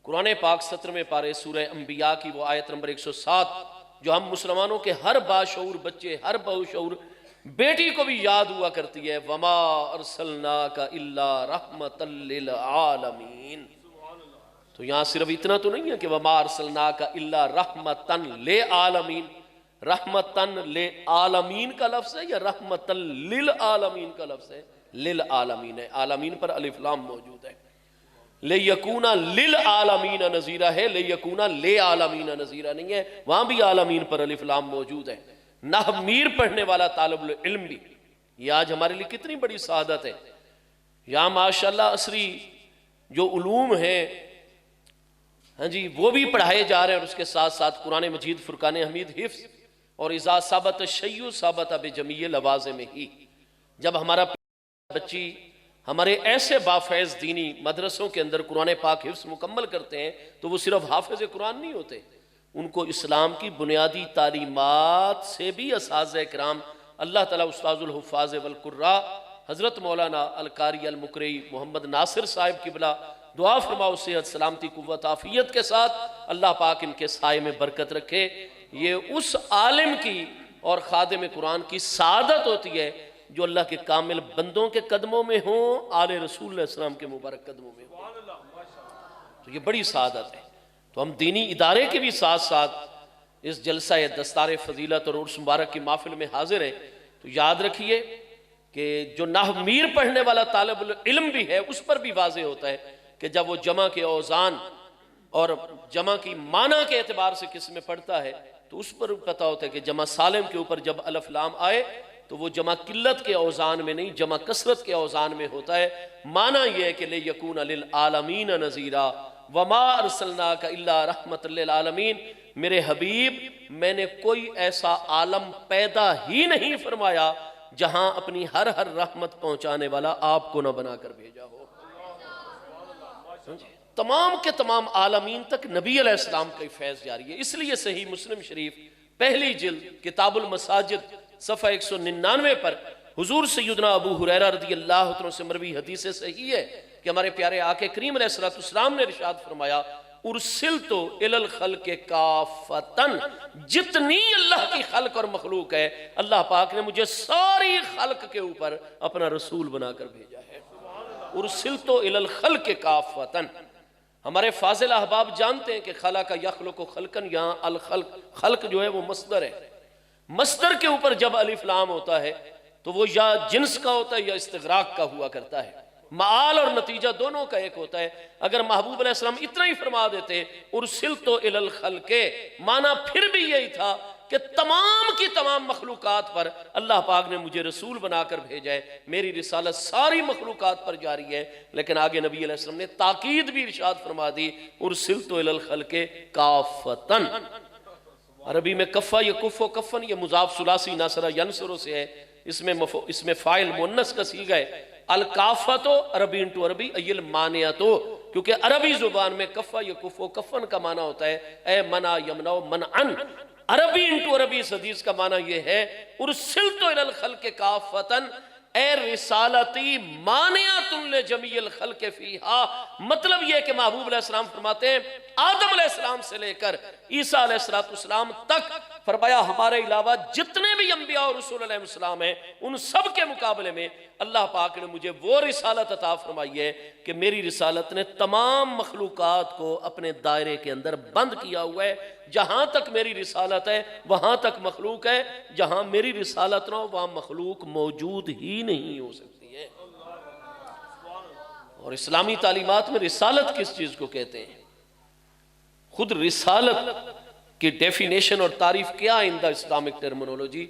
قرآن پاک 17ویں پارے سورہ انبیاء کی وہ آیت نمبر 107 جو ہم مسلمانوں کے ہر باشعور بچے، ہر باشعور بیٹی کو بھی یاد ہوا کرتی ہے، وما ارسلناک الا رحمتا للعالمین۔ تو یہاں صرف اتنا تو نہیں ہے کہ وما ارسلناک الا رحمتا للعالمین، رحمتن للعالمین کا لفظ ہے یا رحمتن للعالمین کا لفظ ہے؟ للعالمین ہے، عالمین پر الف لام موجود ہے۔ لیکون للعالمین نذیرہ ہے، لیکون للعالمین نذیرہ نہیں ہے، وہاں بھی عالمین پر الف لام موجود ہے۔ نحو میر پڑھنے والا طالب العلم بھی، یہ آج ہمارے لیے کتنی بڑی سعادت ہے۔ یہاں ماشاءاللہ عصری جو علوم ہیں، ہاں جی، وہ بھی پڑھائے جا رہے ہیں، اور اس کے ساتھ ساتھ قرآن مجید فرقان حمید حفظ، اور اذا ثبت الشیء ثبت بجمیع لوازمہ۔ جب ہمارا بچی ہمارے ایسے بافیض دینی مدرسوں کے اندر قرآن پاک حفظ مکمل کرتے ہیں تو وہ صرف حافظ قرآن نہیں ہوتے، ان کو اسلام کی بنیادی تعلیمات سے بھی اساتذہ کرام، اللہ تعالیٰ استاذ الحفاظ والقراء حضرت مولانا القاری المقرئی محمد ناصر صاحب قبلہ، دعا فرماؤ صحت سلامتی قوت عافیت کے ساتھ، اللہ پاک ان کے سائے میں برکت رکھے۔ یہ اس عالم کی اور خادم قرآن کی سعادت ہوتی ہے جو اللہ کے کامل بندوں کے قدموں میں ہوں، آل رسول علیہ السلام کے مبارک قدموں میں ہوں، تو یہ بڑی سعادت ہے۔ تو ہم دینی ادارے کے بھی ساتھ ساتھ اس جلسہ دستار فضیلت اور عرس مبارک کی محفل میں حاضر ہیں، تو یاد رکھیے کہ جو نحو میر پڑھنے والا طالب العلم بھی ہے، اس پر بھی واضح ہوتا ہے کہ جب وہ جمع کے اوزان اور جمع کی معنی کے اعتبار سے کس میں پڑھتا ہے تو اس پر پتہ ہوتا ہے کہ جمع سالم کے اوپر جب الف لام آئے تو وہ جمع قلت کے اوزان میں نہیں، جمع کثرت کے اوزان میں ہوتا ہے۔ معنی یہ ہے کہ لیکون للعالمین نذیرا وما ارسلناک الا رحمت للعالمین، میرے حبیب میں نے کوئی ایسا عالم پیدا ہی نہیں فرمایا جہاں اپنی ہر رحمت پہنچانے والا آپ کو نہ بنا کر بھیجا ہو۔ تمام کے تمام عالمین تک نبی علیہ السلام کا فیض جاری ہے۔ اس لیے صحیح مسلم شریف پہلی جلد کتاب المساجد صفحہ 199 پر حضور سیدنا ابو ہریرہ رضی اللہ عنہ سے مروی حدیث صحیح ہے کہ ہمارے پیارے آقا کریم علیہ السلام نے ارشاد فرمایا ارسلتو الی الخلق کافتن، جتنی اللہ کی خلق اور مخلوق ہے اللہ پاک نے مجھے ساری خلق کے اوپر اپنا رسول بنا کر بھیجا ہے۔ ارسلتو الی الخلق کافتن۔ ہمارے فاضل احباب جانتے ہیں کہ خلق یخلق خلقن، یہاں الخلق، خلق جو ہے وہ مصدر ہے، مصدر کے اوپر جب الف لام ہوتا ہے تو وہ یا جنس کا ہوتا ہے یا استغراق کا ہوا کرتا ہے، معال اور نتیجہ دونوں کا ایک ہوتا ہے۔ اگر محبوب علیہ السلام اتنا ہی فرما دیتے ارسلتو الی الخلق، معنی پھر بھی یہی تھا کہ تمام کی تمام مخلوقات پر اللہ پاک نے مجھے رسول بنا کر بھیجا ہے، میری رسالت ساری مخلوقات پر جاری ہے۔ لیکن آگے نبی علیہ السلام نے تاکید بھی ارشاد فرما دی ارسلتو الی الخلق کافتن۔ عربی میں کفا یا کف و کفن یہ مضاف ثلاثی ناصرہ ینصرو سے ہے، اس میں فاعل مؤنث کا صیغہ ہے۔ الکافتو عربی انٹو عربی ایل مانعتو، کیونکہ عربی زبان میں کفا یا کف و کفن کا معنی ہوتا ہے اے منع یمنع منعن۔ عربی انٹو عربی اس حدیث کا معنی یہ ہے ارسلتو الی الخلق کافتن اے رسالتی مانعۃ لجمیع الخلق فیہا۔ مطلب یہ کہ محبوب علیہ السلام فرماتے ہیں آدم علیہ السلام سے لے کر عیسیٰ علیہ السلام تک، فرمایا ہمارے علاوہ جتنے بھی انبیاء اور رسول علیہ السلام ہیں ان سب کے مقابلے میں اللہ پاک نے مجھے وہ رسالت عطا فرمائی ہے کہ میری رسالت نے تمام مخلوقات کو اپنے دائرے کے اندر بند کیا ہوا ہے۔ جہاں تک میری رسالت ہے وہاں تک مخلوق ہے، جہاں میری رسالت نہ ہو وہاں مخلوق موجود ہی نہیں ہو سکتی ہے۔ اور اسلامی تعلیمات میں رسالت کس چیز کو کہتے ہیں؟ خود رسالت کی ڈیفینیشن اور تعریف کیا ہے ان دا اسلامک ٹرمنولوجی؟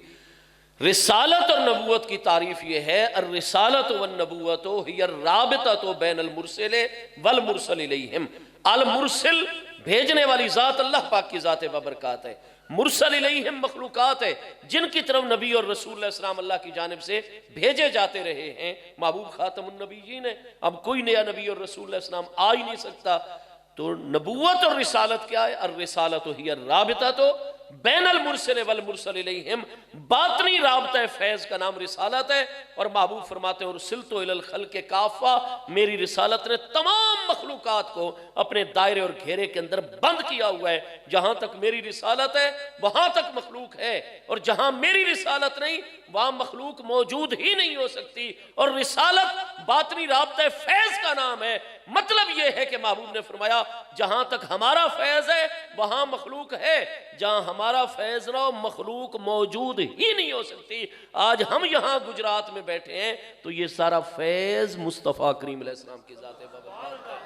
رسالت اور نبوت کی تعریف یہ ہے الرسالت والنبوت ہی الرابطۃ بین المرسل والمرسل الیہم۔ المرسل بھیجنے والی ذات اللہ پاک کی ذات بابرکات ہے، مرسل الیہم مخلوقات ہے جن کی طرف نبی اور رسول علیہ السلام اللہ کی جانب سے بھیجے جاتے رہے ہیں۔ محبوب خاتم النبیین ہے، اب کوئی نیا نبی اور رسول علیہ السلام آ ہی نہیں سکتا۔ تو نبوت اور رسالت کیا ہے؟ الرسالت ہی الرابطۃ بین المرسل والمرسل الیہم، باطنی رابطہ فیض کا نام رسالت ہے۔ اور محبوب فرماتے ہیں ارسلتو الی الخلق کافہ، میری رسالت نے تمام مخلوقات کو اپنے دائرے اور گھیرے کے اندر بند کیا ہوا ہے۔ جہاں تک میری رسالت ہے وہاں تک مخلوق ہے، اور جہاں میری رسالت نہیں وہاں مخلوق موجود ہی نہیں ہو سکتی۔ اور رسالت باطنی رابطہ فیض کا نام ہے۔ مطلب یہ ہے کہ محبوب نے فرمایا جہاں تک ہمارا فیض ہے وہاں مخلوق ہے، جہاں ہمارا فیض نہ ہو مخلوق موجود ہی نہیں ہو سکتی۔ آج ہم یہاں گجرات میں بیٹھے ہیں تو یہ سارا فیض مصطفیٰ کریم علیہ السلام کی ذات بابرکات ہے۔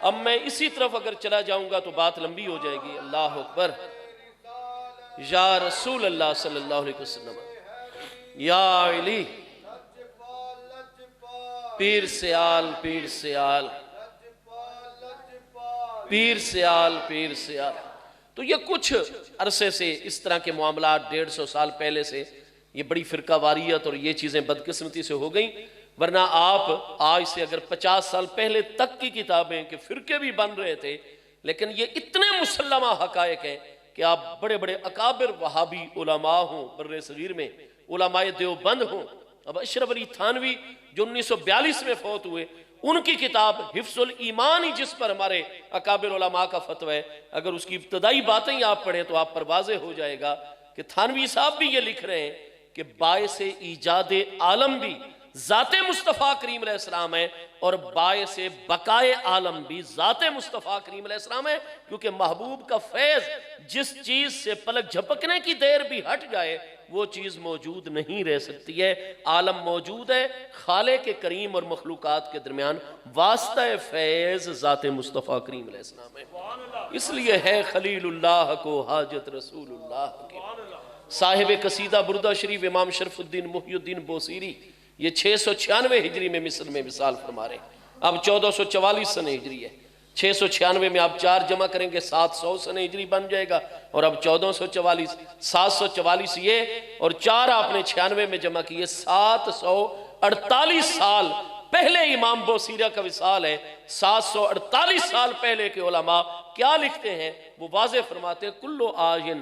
اب میں اسی طرف اگر چلا جاؤں گا تو بات لمبی ہو جائے گی۔ اللہ اکبر، یا رسول اللہ صلی اللہ علیہ وسلم، یا علی، پیر سے آل، پیر سے آل، پیر سے آل، پیر سے آل۔ تو یہ کچھ عرصے سے اس طرح کے معاملات 150 سال پہلے سے یہ بڑی فرقہ واریت اور یہ چیزیں بدقسمتی سے ہو گئیں، ورنہ آپ آج سے اگر 50 سال پہلے تک کی کتابیں کہ فرقے بھی بن رہے تھے، لیکن یہ اتنے مسلمہ حقائق ہیں کہ آپ بڑے بڑے اکابر وہابی علماء ہوں بر صغیر میں، علماء دیوبند ہوں، اب اشرف علی تھانوی جو 1942 میں فوت ہوئے، ان کی کتاب حفظ الایمان ہی جس پر ہمارے اکابر علماء کا فتوی ہے، اگر اس کی ابتدائی باتیں ہی آپ پڑھیں تو آپ پر واضح ہو جائے گا کہ تھانوی صاحب بھی یہ لکھ رہے ہیں کہ باعث ایجاد عالم بھی ذات مصطفیٰ کریم علیہ السلام ہے، اور باعث بقائے عالم بھی ذات مصطفیٰ کریم علیہ السلام ہے، کیونکہ محبوب کا فیض جس چیز سے پلک جھپکنے کی دیر بھی ہٹ جائے وہ چیز موجود نہیں رہ سکتی ہے۔ عالم موجود ہے، خالق کریم اور مخلوقات کے درمیان واسطہ فیض ذات مصطفیٰ کریم علیہ السلام ہے۔ اس لیے ہے خلیل اللہ کو حاجت رسول اللہ کے۔ صاحب قصیدہ بردہ شریف امام شرف الدین محی الدین بوصیری یہ 696 ہجری میں مصر میں مثال فرما رہے ہیں۔ اب 1444 سنہ ہجری ہے، 696 میں آپ 4 جمع کریں گے 700 سنہ ہجری بن جائے گا، اور اب 1444، 744 یہ اور 4 آپ نے 96 میں جمع کیے، 748 سال پہلے امام بوصیرہ کا وصال ہے۔ 748 سال پہلے کے علماء کیا لکھتے ہیں؟ وہ واضح فرماتے ہیں کلو آجن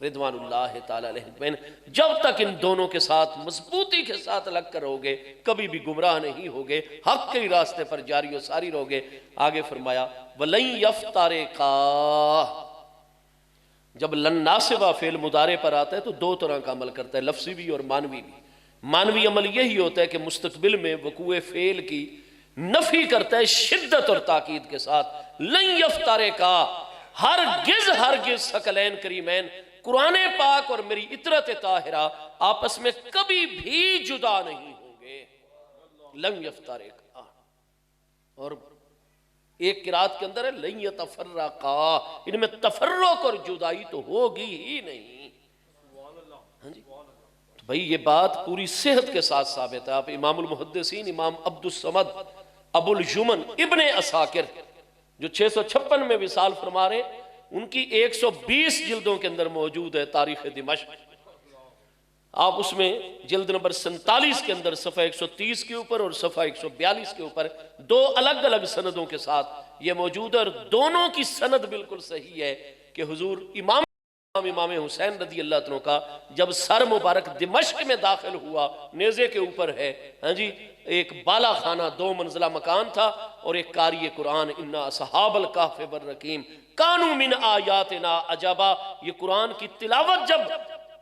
رضوان اللہ تعالی علیہم۔ جب تک ان دونوں کے ساتھ مضبوطی کے ساتھ لگ کر رہو گے کبھی بھی گمراہ نہیں ہوگے، حق کے راستے پر جاری و ساری رہو گے۔ آگے فرمایا وَلَن يَفْتَرِقَا، جب لن ناسبہ فعل مضارع پر آتا ہے تو دو طرح کا عمل کرتا ہے، لفظی بھی اور معنوی بھی۔ معنوی عمل یہی ہوتا ہے کہ مستقبل میں وقوع فعل کی نفی کرتا ہے شدت اور تاکید کے ساتھ۔ لن یفترقا، ہرگز ثقلین کریمین، قرآن پاک اور میری اطرت طاہرہ آپس میں کبھی بھی جدا نہیں ہوں گے۔ لن یفترقا، اور ایک قرات کے اندر ہے لن یتفرقا، ان میں تفرق اور جدائی تو ہوگی ہی نہیں۔ ہاں جی، تو بھئی یہ بات پوری صحت کے ساتھ ثابت ہے۔ آپ امام المحدثین امام عبد الصمد ابو الجمن ابن عساکر جو 656 میں وصال فرما رہے، ان کی 120 جلدوں کے اندر موجود ہے تاریخ دمشق۔ آپ اس میں جلد نمبر 47 کے اندر صفحہ 130 کے اوپر اور صفحہ 142 کے اوپر دو الگ الگ سندوں کے ساتھ یہ موجود ہے، اور دونوں کی سند بالکل صحیح ہے کہ حضور امام حسین رضی اللہ عنہ کا جب سر مبارک دمشق میں داخل ہوا، نیزے کے اوپر ہے، ہاں جی، ایک بالا خانہ 2 منزلہ مکان تھا، اور ایک قاری قرآن انا اصحاب الکہف والرقیم کانوا من آیاتنا عجبا، یہ قرآن کی تلاوت جب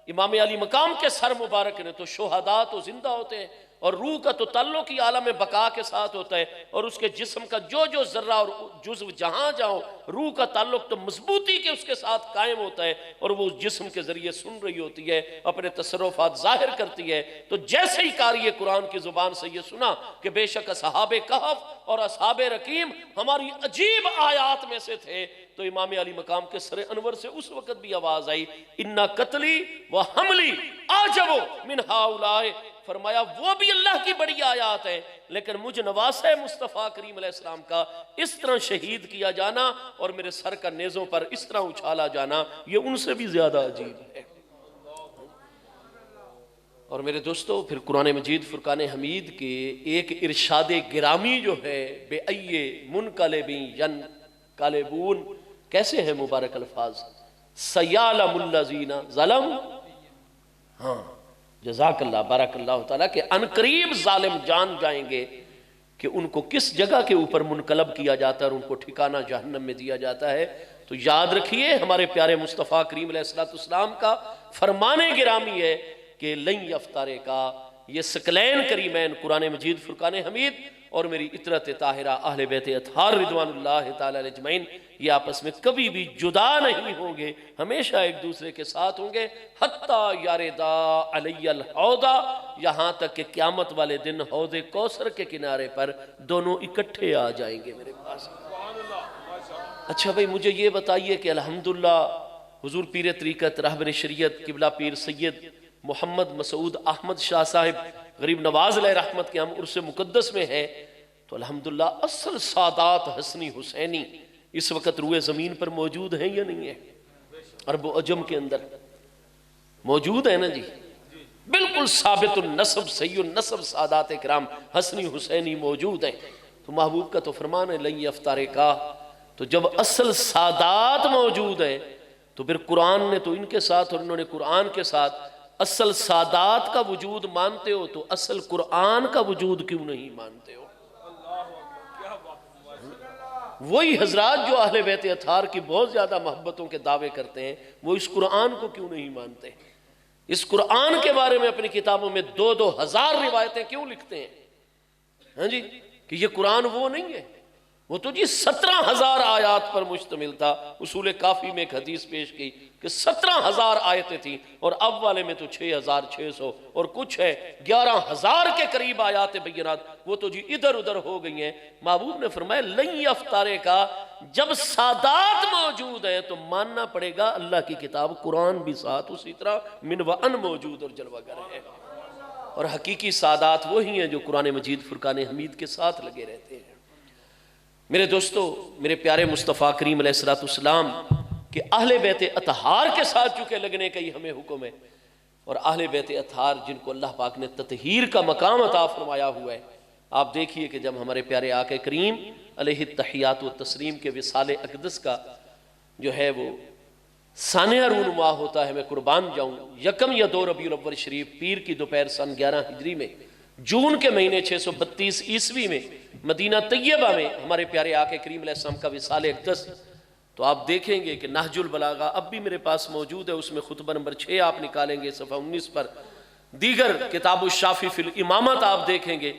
امام علی مقام کے سر مبارک نے، تو شہداء تو زندہ ہوتے ہیں، اور روح کا تو تعلق ہی عالم بقا کے ساتھ ہوتا ہے، اور اس کے جسم کا جو ذرہ اور جزو جہاں جاؤ، روح کا تعلق تو مضبوطی کے اس کے ساتھ قائم ہوتا ہے، اور وہ جسم کے ذریعے سن رہی ہوتی ہے، اپنے تصرفات ظاہر کرتی ہے۔ تو جیسے ہی قاری قرآن کی زبان سے یہ سنا کہ بے شک اصحاب کہف اور اصحاب رقیم ہماری عجیب آیات میں سے تھے، تو امام علی مقام کے سر انور سے اس وقت بھی آواز آئی اِنَّا قتلی و حملی آجب من ہؤلاء، فرمایا وہ بھی اللہ کی بڑی آیات ہیں، لیکن مجھ نواسہ مصطفیٰ کریم علیہ السلام کا اس طرح شہید کیا جانا اور میرے سر کا نیزوں پر اس طرح اچھالا جانا، یہ ان سے بھی زیادہ عجیب ہے۔ اور میرے دوستو، پھر قرآن مجید فرقان حمید کے ایک ارشاد گرامی جو ہے بے ائے منقلب ینقلبون، کیسے ہیں مبارک الفاظ، سیعلم الذین ظلموا، ہاں جزاک اللہ بارک اللہ تعالیٰ، کہ انقریب ظالم جان جائیں گے کہ ان کو کس جگہ کے اوپر منقلب کیا جاتا ہے اور ان کو ٹھکانہ جہنم میں دیا جاتا ہے۔ تو یاد رکھیے ہمارے پیارے مصطفیٰ کریم علیہ السلام کا فرمان گرامی ہے کہ لن یفترقا، یہ ثقلین کریمین قرآن مجید فرقان حمید اور میری اطرت طاہرہ اہل بیت اطہار رضوان اللہ تعالی علیہ اجمعین، یہ آپس میں کبھی بھی جدا نہیں ہوں گے، ہمیشہ ایک دوسرے کے ساتھ ہوں گے، حتیٰ یاردا علی الحوضہ، یہاں تک کہ قیامت والے دن حوض کوثر کے کنارے پر دونوں اکٹھے آ جائیں گے میرے پاس۔ اچھا بھئی مجھے یہ بتائیے کہ الحمدللہ حضور پیر طریقت رہبر شریعت قبلہ پیر سید محمد مسعود احمد شاہ صاحب غریب نواز علیہ رحمت کے ہم عرس مقدس میں ہیں، تو الحمدللہ اصل سادات حسنی حسینی اس وقت روئے زمین پر موجود ہیں یا نہیں ہیں؟ عرب و عجم کے اندر موجود ہیں نا جی، بالکل ثابت النسب صحیح النسب سادات اکرام حسنی حسینی موجود ہیں۔ تو محبوب کا تو فرمان ہے لن یفترقا، تو جب اصل سادات موجود ہیں تو پھر قرآن نے تو ان کے ساتھ اور انہوں نے قرآن کے ساتھ، اصل سادات کا وجود مانتے ہو تو اصل قرآن کا وجود کیوں نہیں مانتے ہو؟ وہی حضرات جو اہل بیت اطہار کی بہت زیادہ محبتوں کے دعوے کرتے ہیں، وہ اس قرآن کو کیوں نہیں مانتے؟ اس قرآن کے بارے میں اپنی کتابوں میں 2,000 روایتیں کیوں لکھتے ہیں؟ ہاں جی، کہ یہ قرآن وہ نہیں ہے، وہ تو جی 17,000 آیات پر مشتمل تھا۔ اصول کافی میں ایک حدیث پیش کی کہ 17,000 آیتیں تھیں، اور اب والے میں تو 6,600 اور کچھ ہے 11,000 کے قریب آیات بینات، وہ تو جی ادھر ادھر ہو گئی ہیں۔ محبوب نے فرمایا لن یفترقا، جب سادات موجود ہیں تو ماننا پڑے گا اللہ کی کتاب قرآن بھی ساتھ اسی طرح من و ان موجود اور جلوہ گر ہے، اور حقیقی سادات وہی ہیں جو قرآن مجید فرقان حمید کے ساتھ لگے رہتے ہیں۔ میرے دوستو، میرے پیارے مصطفیٰ کریم علیہ السلام کہ اہل بیت اطہار کے ساتھ چونکہ لگنے کا ہی ہمیں حکم ہے، اور اہل بیت اطہار جن کو اللہ پاک نے تطہیر کا مقام عطا فرمایا ہوا ہے۔ آپ دیکھیے کہ جب ہمارے پیارے آقا کریم علیہ التحیات و تسلیم کے وصال اقدس کا جو ہے وہ سانحہ رونما ہوتا ہے، میں قربان جاؤں، یکم یا 2 ربیع الاول شریف پیر کی دوپہر سن 11 ہجری میں جون کے مہینے 632 عیسوی میں مدینہ طیبہ میں ہمارے پیارے آقا کریم علیہ السلام کا وصال اقدس. تو آپ دیکھیں گے کہ نہج البلاغہ اب بھی میرے پاس موجود ہے، اس میں خطبہ نمبر 6 آپ نکالیں گے صفحہ 19 پر. دیگر کتاب الشافی فی الامامت آپ دیکھیں گے،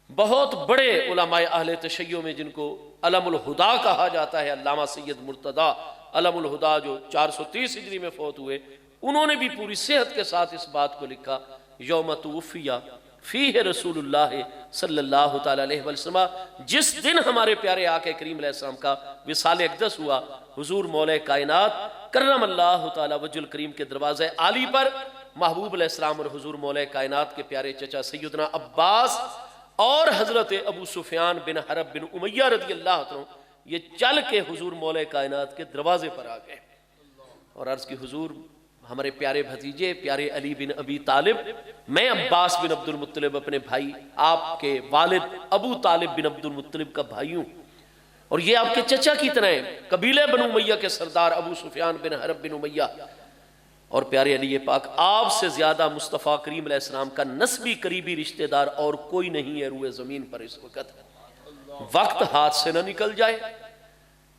بہت بڑے علماء اہل تشیع میں جن کو علم الہدا کہا جاتا ہے، علامہ سید مرتضیٰ علم الہدا جو 430 ہجری میں فوت ہوئے، انہوں نے بھی پوری صحت کے ساتھ اس بات کو لکھا، یوم توفی فیہ رسول اللہ صلی اللہ تعالیٰ علیہ وسلم، جس دن ہمارے پیارے آقا کریم علیہ السلام کا وصال اقدس ہوا، حضور مولا کائنات کرم اللہ تعالیٰ وجہ الکریم کے دروازے عالی پر محبوب علیہ السلام اور حضور مولا کائنات کے پیارے چچا سیدنا عباس اور حضرت ابو سفیان بن حرب بن امیہ رضی اللہ عنہ یہ چل کے حضور مولا کائنات کے دروازے پر آ گئے اور عرض کی حضور ہمارے پیارے بھتیجے پیارے علی بن ابی طالب، میں عباس بن عبد المطلب اپنے بھائی، آپ کے والد ابو طالب بن عبد المطلب کا بھائی ہوں، اور یہ آپ کے چچا کی طرح ہیں، قبیلہ بن امیہ کے سردار ابو سفیان بن حرب بن امیہ. اور پیارے علی پاک، آپ سے زیادہ مصطفیٰ کریم علیہ السلام کا نسبی قریبی رشتہ دار اور کوئی نہیں ہے روئے زمین پر اس وقت ہاتھ سے نہ نکل جائے.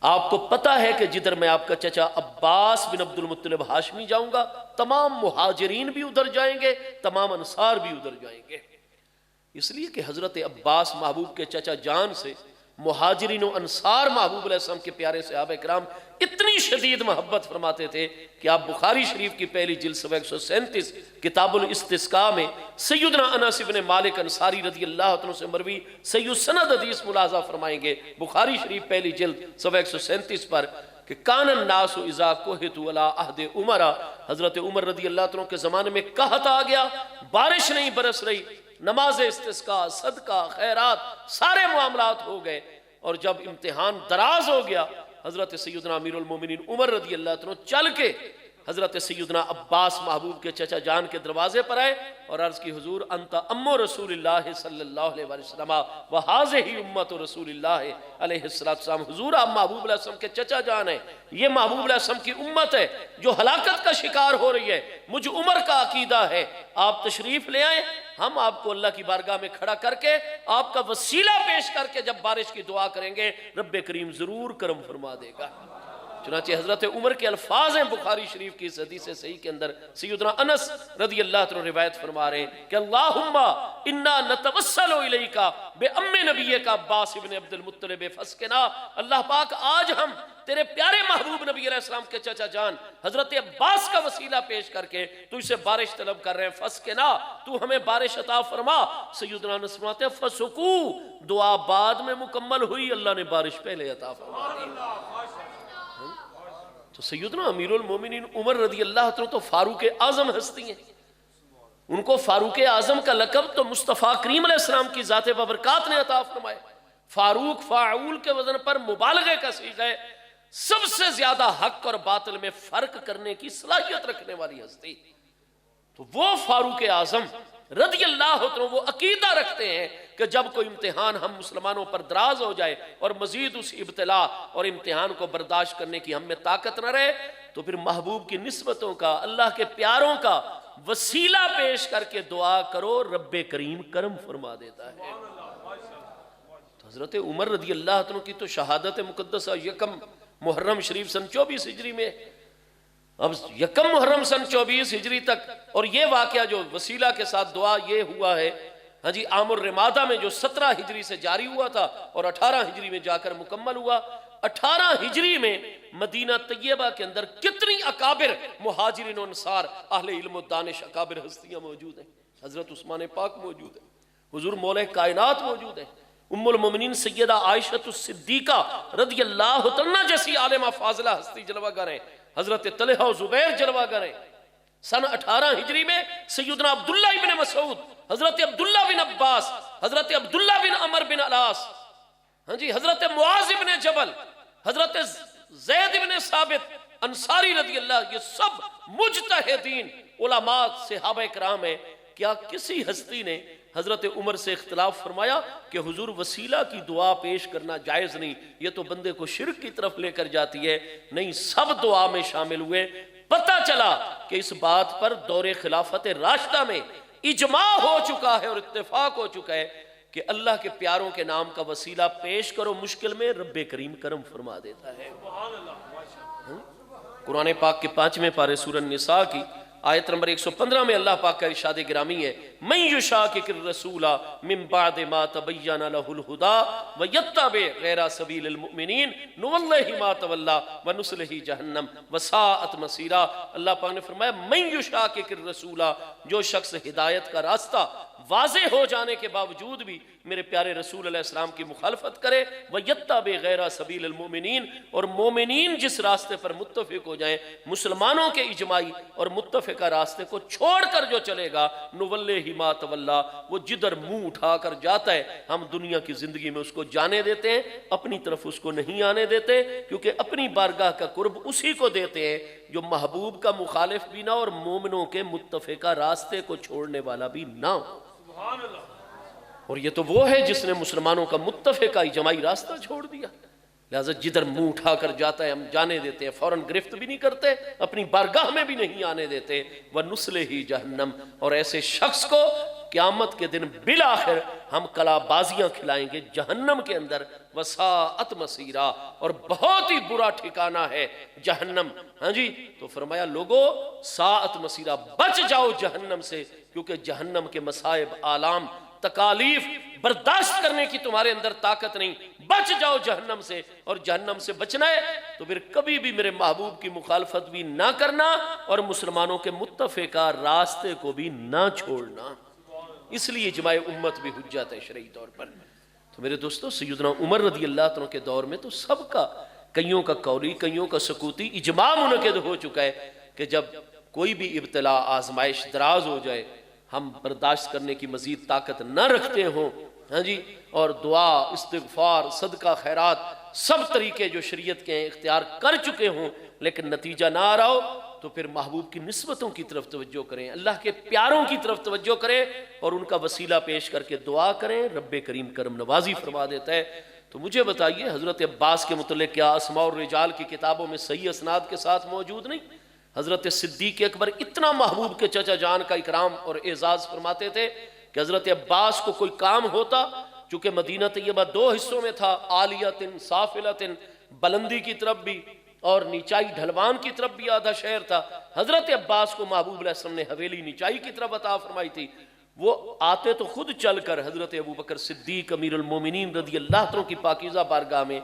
آپ کو پتا ہے کہ جدھر میں آپ کا چچا عباس بن عبد المطلب ہاشمی جاؤں گا، تمام مہاجرین بھی ادھر جائیں گے، تمام انصار بھی ادھر جائیں گے. اس لیے کہ حضرت عباس محبوب کے چچا جان سے مہاجرین و انصار محبوب علیہ السلام کے پیارے صحابہ کرام اتنی شدید محبت فرماتے تھے کہ آپ بخاری شریف کی پہلی جلد صفحہ 137 کتاب الاستسقاء میں سیدنا انس بن مالک انصاری رضی اللہ عنہ سے مروی سید سند حدیث ملاحظہ فرمائیں گے، بخاری شریف پہلی جلد صفحہ 137 پر، کہ کان الناس اذا کوہتوا علی عہد عمر، حضرت عمر رضی اللہ عنہ کے زمانے میں قحط آ گیا، بارش نہیں برس رہی، نماز استسقاء، صدقہ، خیرات، سارے معاملات ہو گئے، اور جب امتحان دراز ہو گیا، حضرت سیدنا امیر المومنین عمر رضی اللہ عنہ چل کے حضرت سیدنا عباس محبوب کے چچا جان کے دروازے پر آئے اور عرض کی حضور انت امو رسول اللہ صلی اللہ علیہ وسلم وہذہ امت رسول اللہ علیہ السلام، حضور آپ محبوب علیہ السلام کے چچا جان ہیں، یہ محبوب علیہ السلام کی امت ہے جو ہلاکت کا شکار ہو رہی ہے، مجھ عمر کا عقیدہ ہے، آپ تشریف لے آئیں، ہم آپ کو اللہ کی بارگاہ میں کھڑا کر کے آپ کا وسیلہ پیش کر کے جب بارش کی دعا کریں گے رب کریم ضرور کرم فرما دے گا. چنانچہ حضرت عمر کے الفاظ ہیں بخاری شریف کی اس حدیث صحیح کے اندر، سیدنا انس رضی اللہ عنہ روایت فرما رہے ہیں کہ اللہم انا نتوسل الیک بام نبیک عباس بن عبد المطلب فاسقنا، اللہ پاک آج ہم تیرے پیارے محبوب نبی علیہ السلام کے چچا جان حضرت عباس کا وسیلہ پیش کر کے تو اسے بارش طلب کر رہے ہیں، فاسقنا تو ہمیں بارش عطا فرما. سیدنا انس فرماتے ہیں فسقو، دعا بعد میں مکمل ہوئی، اللہ نے بارش پہلے عطا فرما دی. تو سیدنا امیر المومنین عمر رضی اللہ عنہ تو فاروق اعظم ہستی ہیں، ان کو فاروق اعظم کا لقب تو مصطفیٰ کریم علیہ السلام کی ذات ببرکات نے عطا فرمائے. فاروق فاعول کے وزن پر مبالغے کا صیغہ ہے، سب سے زیادہ حق اور باطل میں فرق کرنے کی صلاحیت رکھنے والی ہستی. تو وہ فاروق اعظم رضی اللہ عنہ وہ عقیدہ رکھتے ہیں کہ جب کوئی امتحان ہم مسلمانوں پر دراز ہو جائے اور مزید اس ابتلا اور امتحان کو برداشت کرنے کی ہم میں طاقت نہ رہے تو پھر محبوب کی نسبتوں کا، اللہ کے پیاروں کا وسیلہ پیش کر کے دعا کرو، رب کریم کرم فرما دیتا ہے. تو حضرت عمر رضی اللہ عنہ کی تو شہادت مقدسہ یکم محرم شریف سن 24 ہجری میں، اب یکم محرم سن 24 ہجری تک، اور یہ واقعہ جو وسیلہ کے ساتھ دعا یہ ہوا ہے ہاں جی عام الرمادہ میں جو 17 ہجری سے جاری ہوا تھا اور 18 ہجری میں جا کر مکمل ہوا. 18 ہجری میں مدینہ طیبہ کے اندر کتنی اکابر مہاجرین و انصار اہل علم و دانش اکابر ہستیاں موجود ہیں. حضرت عثمان پاک موجود ہیں، حضور مولا کائنات موجود ہیں، ام المومنین سیدہ عائشہ الصدیقہ رضی اللہ عنہا جیسی عالمہ فاضلہ ہستی جلوہ گر ہیں، حضرت طلحہ و زبیر جلوہ گر ہیں. سن 18 ہجری میں سیدنا عبداللہ ابن مسعود، حضرت عبداللہ بن عباس، حضرت عبداللہ بن عمر بن علاس، ہاں جی حضرت معاذ بن جبل، حضرت زید بن ثابت انصاری رضی اللہ، یہ سب مجتہدین علماء صحابہ کرام ہیں. کیا کسی ہستی نے حضرت عمر سے اختلاف فرمایا کہ حضور وسیلہ کی دعا پیش کرنا جائز نہیں، یہ تو بندے کو شرک کی طرف لے کر جاتی ہے، نہیں سب دعا میں شامل ہوئے۔ پتہ چلا کہ اس بات پر دور خلافت راشدہ میں اجماع ہو چکا ہے اور اتفاق ہو چکا ہے کہ اللہ کے پیاروں کے نام کا وسیلہ پیش کرو مشکل میں، رب کریم کرم فرما دیتا ہے۔ قرآن پاک کے 5ویں پارے سورہ النساء کی آیت نمبر 115 میں اللہ پاک کا ارشاد گرامی ہے، من یشاقق الرسول من بعد ما تبین لہ الہدی ویتبع غیر سبیل المؤمنین نولہ ما تولی ونصلہ جہنم وساءت مصیرا۔ اللہ پاک نے فرمایا من یشاقق الرسول، جو شخص ہدایت کا راستہ واضح ہو جانے کے باوجود بھی میرے پیارے رسول علیہ السلام کی مخالفت کرے، وَيَتَّبِعْ غَيْرَ سَبِيلِ الْمُؤْمِنِينَ، اور مومنین جس راستے پر متفق ہو جائیں، مسلمانوں کے اجماعی اور متفقہ راستے کو چھوڑ کر جو چلے گا، نُوَلِّهِ مَا تَوَلَّا، وہ جدھر منہ اٹھا کر جاتا ہے ہم دنیا کی زندگی میں اس کو جانے دیتے ہیں، اپنی طرف اس کو نہیں آنے دیتے، کیونکہ اپنی بارگاہ کا قرب اسی کو دیتے ہیں جو محبوب کا مخالف بھی نہ اور مومنوں کے متفقہ راستے کو چھوڑنے والا بھی نہ ہو۔ اور یہ تو وہ ہے جس نے مسلمانوں کا متفقہ اجماعی راستہ چھوڑ دیا، لہذا جدھر منہ اٹھا کر جاتا ہے ہم جانے دیتے ہیں، فوراً گرفت بھی نہیں کرتے، اپنی بارگاہ میں بھی نہیں آنے دیتے۔ وَنُصْلِهِ جہنم، اور ایسے شخص کو قیامت کے دن بالآخر ہم کلا بازیاں کھلائیں گے جہنم کے اندر، وساءت مصیرا، اور بہت ہی برا ٹھکانہ ہے جہنم۔ ہاں جی، تو فرمایا لوگو ساعت مصیرا، بچ جاؤ جہنم سے، کیونکہ جہنم کے مصائب آلام تکالیف برداشت کرنے کی تمہارے اندر طاقت نہیں، بچ جاؤ جہنم سے۔ اور جہنم سے بچنا ہے تو پھر کبھی بھی میرے محبوب کی مخالفت بھی نہ کرنا اور مسلمانوں کے متفقہ راستے کو بھی نہ چھوڑنا، اس لیے اجماع امت بھی حجت ہے شرعی طور پر۔ تو میرے دوستو سیدنا عمر رضی اللہ عنہ کے دور میں تو سب کا، کئیوں کا قولی کئیوں کا سکوتی اجماع منعقد ہو چکا ہے کہ جب کوئی بھی ابتلا آزمائش دراز ہو جائے، ہم برداشت کرنے کی مزید طاقت نہ رکھتے ہوں، ہاں جی، اور دعا، استغفار، صدقہ، خیرات، سب طریقے جو شریعت کے ہیں اختیار کر چکے ہوں، لیکن نتیجہ نہ آ رہا ہو، تو پھر محبوب کی نسبتوں کی طرف توجہ کریں، اللہ کے پیاروں کی طرف توجہ کریں اور ان کا وسیلہ پیش کر کے دعا کریں، رب کریم کرم نوازی فرما دیتا ہے۔ تو مجھے بتائیے حضرت عباس کے متعلق کیا اسماء الرجال کی کتابوں میں صحیح اسناد کے ساتھ موجود نہیں؟ حضرت صدیق اکبر اتنا محبوب کے چچا جان کا اکرام اور اعزاز فرماتے تھے کہ حضرت عباس کو کوئی کام ہوتا، چونکہ مدینہ طیبہ 2 حصوں میں تھا، عالیتن سافلتن، بلندی کی طرف بھی اور نیچائی ڈھلوان کی طرف بھی آدھا شہر تھا۔ حضرت عباس کو محبوب علیہ السلام نے حویلی نیچائی کی طرف عطا فرمائی تھی، وہ آتے تو خود چل کر حضرت ابوبکر صدیق امیر المومنین رضی اللہ عنہ کی پاکیزہ بارگاہ میں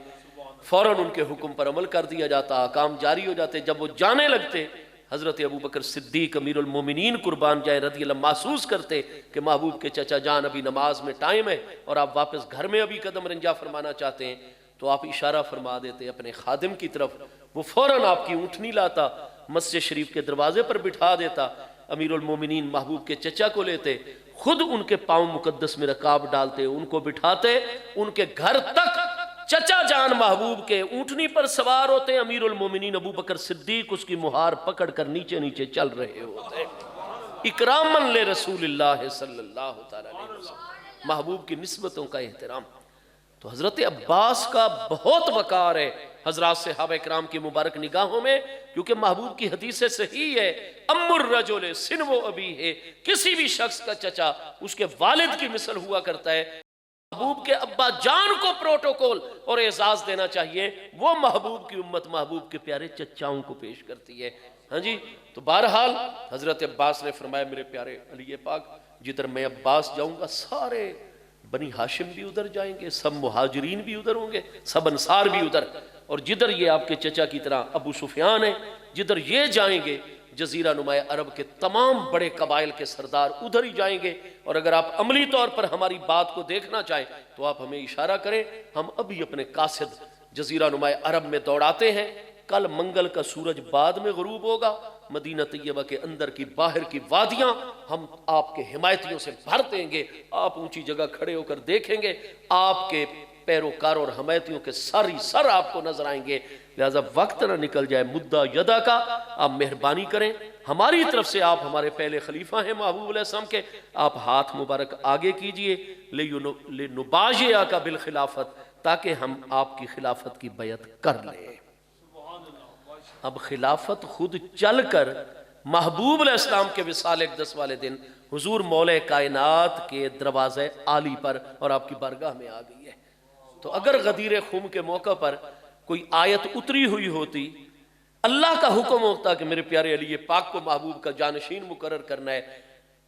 فوراً ان کے حکم پر عمل کر دیا جاتا، کام جاری ہو جاتے۔ جب وہ جانے لگتے حضرت ابوبکر صدیق امیر المومنین قربان جائے رضی اللہ محسوس کرتے کہ محبوب کے چچا جان ابھی نماز میں ٹائم ہے اور آپ واپس گھر میں ابھی قدم رنجا فرمانا چاہتے ہیں، تو آپ اشارہ فرما دیتے اپنے خادم کی طرف، وہ فوراً آپ کی اونٹنی لاتا، مسجد شریف کے دروازے پر بٹھا دیتا، امیر المومنین محبوب کے چچا کو لیتے، خود ان کے پاؤں مقدس میں رکاب ڈالتے، ان کو بٹھاتے، ان کے گھر تک چچا جان محبوب کے اونٹنی پر سوار ہوتے، امیر المومنین ابوبکر صدیق اس کی مہار پکڑ کر نیچے نیچے چل رہے ہوتے، اکراماً لرسول اللہ صلی اللہ تعالیٰ علیہ وسلم، محبوب کی نسبتوں کا احترام۔ تو حضرت عباس کا بہت وقار ہے حضرات صحابہ کرام کی مبارک نگاہوں میں، کیونکہ محبوب کی حدیث صحیح ہے، ام الرجل سنو ابی ہے، کسی بھی شخص کا چچا اس کے والد کی مثل ہوا کرتا ہے۔ محبوب کے ابا جان کو پروٹوکول اور اعزاز دینا چاہیے، وہ محبوب کی امت محبوب کے پیارے چچاؤں کو پیش کرتی ہے۔ ہاں جی، تو بہرحال حضرت عباس نے فرمایا میرے پیارے علی پاک، جدھر میں عباس جاؤں گا سارے بنی ہاشم بھی ادھر جائیں گے، سب مہاجرین بھی ادھر ہوں گے، سب انصار بھی ادھر، اور جدھر یہ آپ کے چچا کی طرح ابو سفیان ہے، جدھر یہ جائیں گے جزیرہ نماء عرب کے تمام بڑے قبائل کے سردار ادھر ہی جائیں گے۔ اور اگر آپ عملی طور پر ہماری بات کو دیکھنا چاہیں تو آپ ہمیں اشارہ کریں، ہم ابھی اپنے قاصد جزیرہ نماء عرب میں دوڑاتے ہیں، کل منگل کا سورج بعد میں غروب ہوگا، مدینہ طیبہ کے اندر کی باہر کی وادیاں ہم آپ کے حمایتیوں سے بھر دیں گے، آپ اونچی جگہ کھڑے ہو کر دیکھیں گے، آپ کے پیروکار اور حمایتیوں کے سر آپ کو نظر آئیں گے. لہذا وقت نہ نکل جائے مدہ یدا کا. آپ مہربانی کریں, ہماری طرف سے آپ ہمارے پہلے خلیفہ ہیں محبوب علیہ السلام کے, آپ ہاتھ مبارک آگے کیجئے لنباجئک بالخلافت, تاکہ ہم آپ کی خلافت کی بیعت کر لیں. اب خلافت خود چل کر محبوب علیہ السلام کے وصال اقدس والے دن حضور مولا کائنات کے دروازے عالی پر اور آپ کی بارگاہ میں آ گئی ہے. تو اگر غدیر خم کے موقع پر کوئی آیت اتری ہوئی ہوتی, اللہ کا حکم ہوتا کہ میرے پیارے علی پاک کو محبوب کا جانشین مقرر کرنا ہے,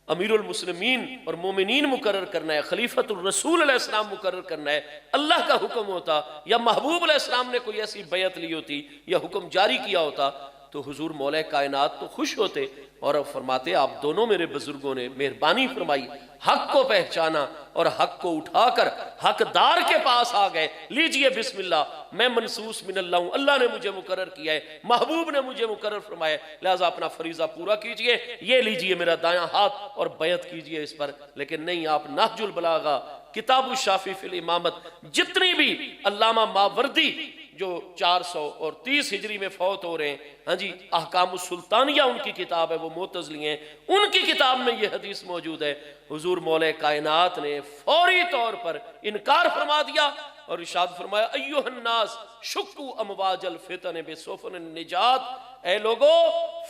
امیر المسلمین اور مومنین مقرر کرنا ہے, خلیفۃ الرسول علیہ السلام مقرر کرنا ہے, اللہ کا حکم ہوتا, یا محبوب علیہ السلام نے کوئی ایسی بیعت لی ہوتی یا حکم جاری کیا ہوتا, تو حضور مولا کائنات تو خوش ہوتے اور فرماتے آپ دونوں میرے بزرگوں نے مہربانی فرمائی, حق کو پہچانا اور حق کو اٹھا کر حقدار کے پاس آ گئے. لیجئے بسم اللہ, میں منصوص من اللہ ہوں, اللہ نے مجھے مقرر کیا ہے, محبوب نے مجھے مقرر فرمایا, لہذا اپنا فریضہ پورا کیجئے, یہ لیجئے میرا دایاں ہاتھ اور بیعت کیجئے اس پر. لیکن نہیں, آپ نہج البلاغہ, کتاب الشافی فی الامامت, جتنی بھی علامہ ماوردی جو 430 ہجری میں فوت ہو رہے ہیں, ہاں جی, احکام السلطانیہ ان کی کتاب ہے, وہ معتزلی ہیں, ان کی کتاب میں یہ حدیث موجود ہے. حضور مولا کائنات نے فوری طور پر انکار فرما دیا اور ارشاد فرمایا ایھا الناس شکو امواج الفتن بسفن النجات, اے لوگو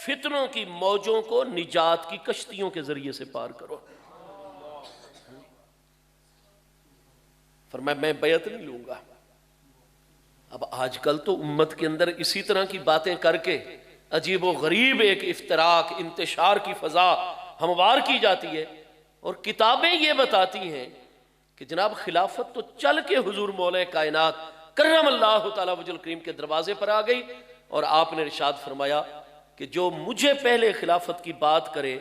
فتنوں کی موجوں کو نجات کی کشتیوں کے ذریعے سے پار کرو. فرمایا میں بیعت نہیں لوں گا. اب آج کل تو امت کے اندر اسی طرح کی باتیں کر کے عجیب و غریب ایک افتراق, انتشار کی فضا ہموار کی جاتی ہے, اور کتابیں یہ بتاتی ہیں کہ جناب خلافت تو چل کے حضور مولا کائنات کرم اللہ تعالی وجہ الکریم کے دروازے پر آ گئی, اور آپ نے ارشاد فرمایا کہ جو مجھے پہلے خلافت کی بات کرے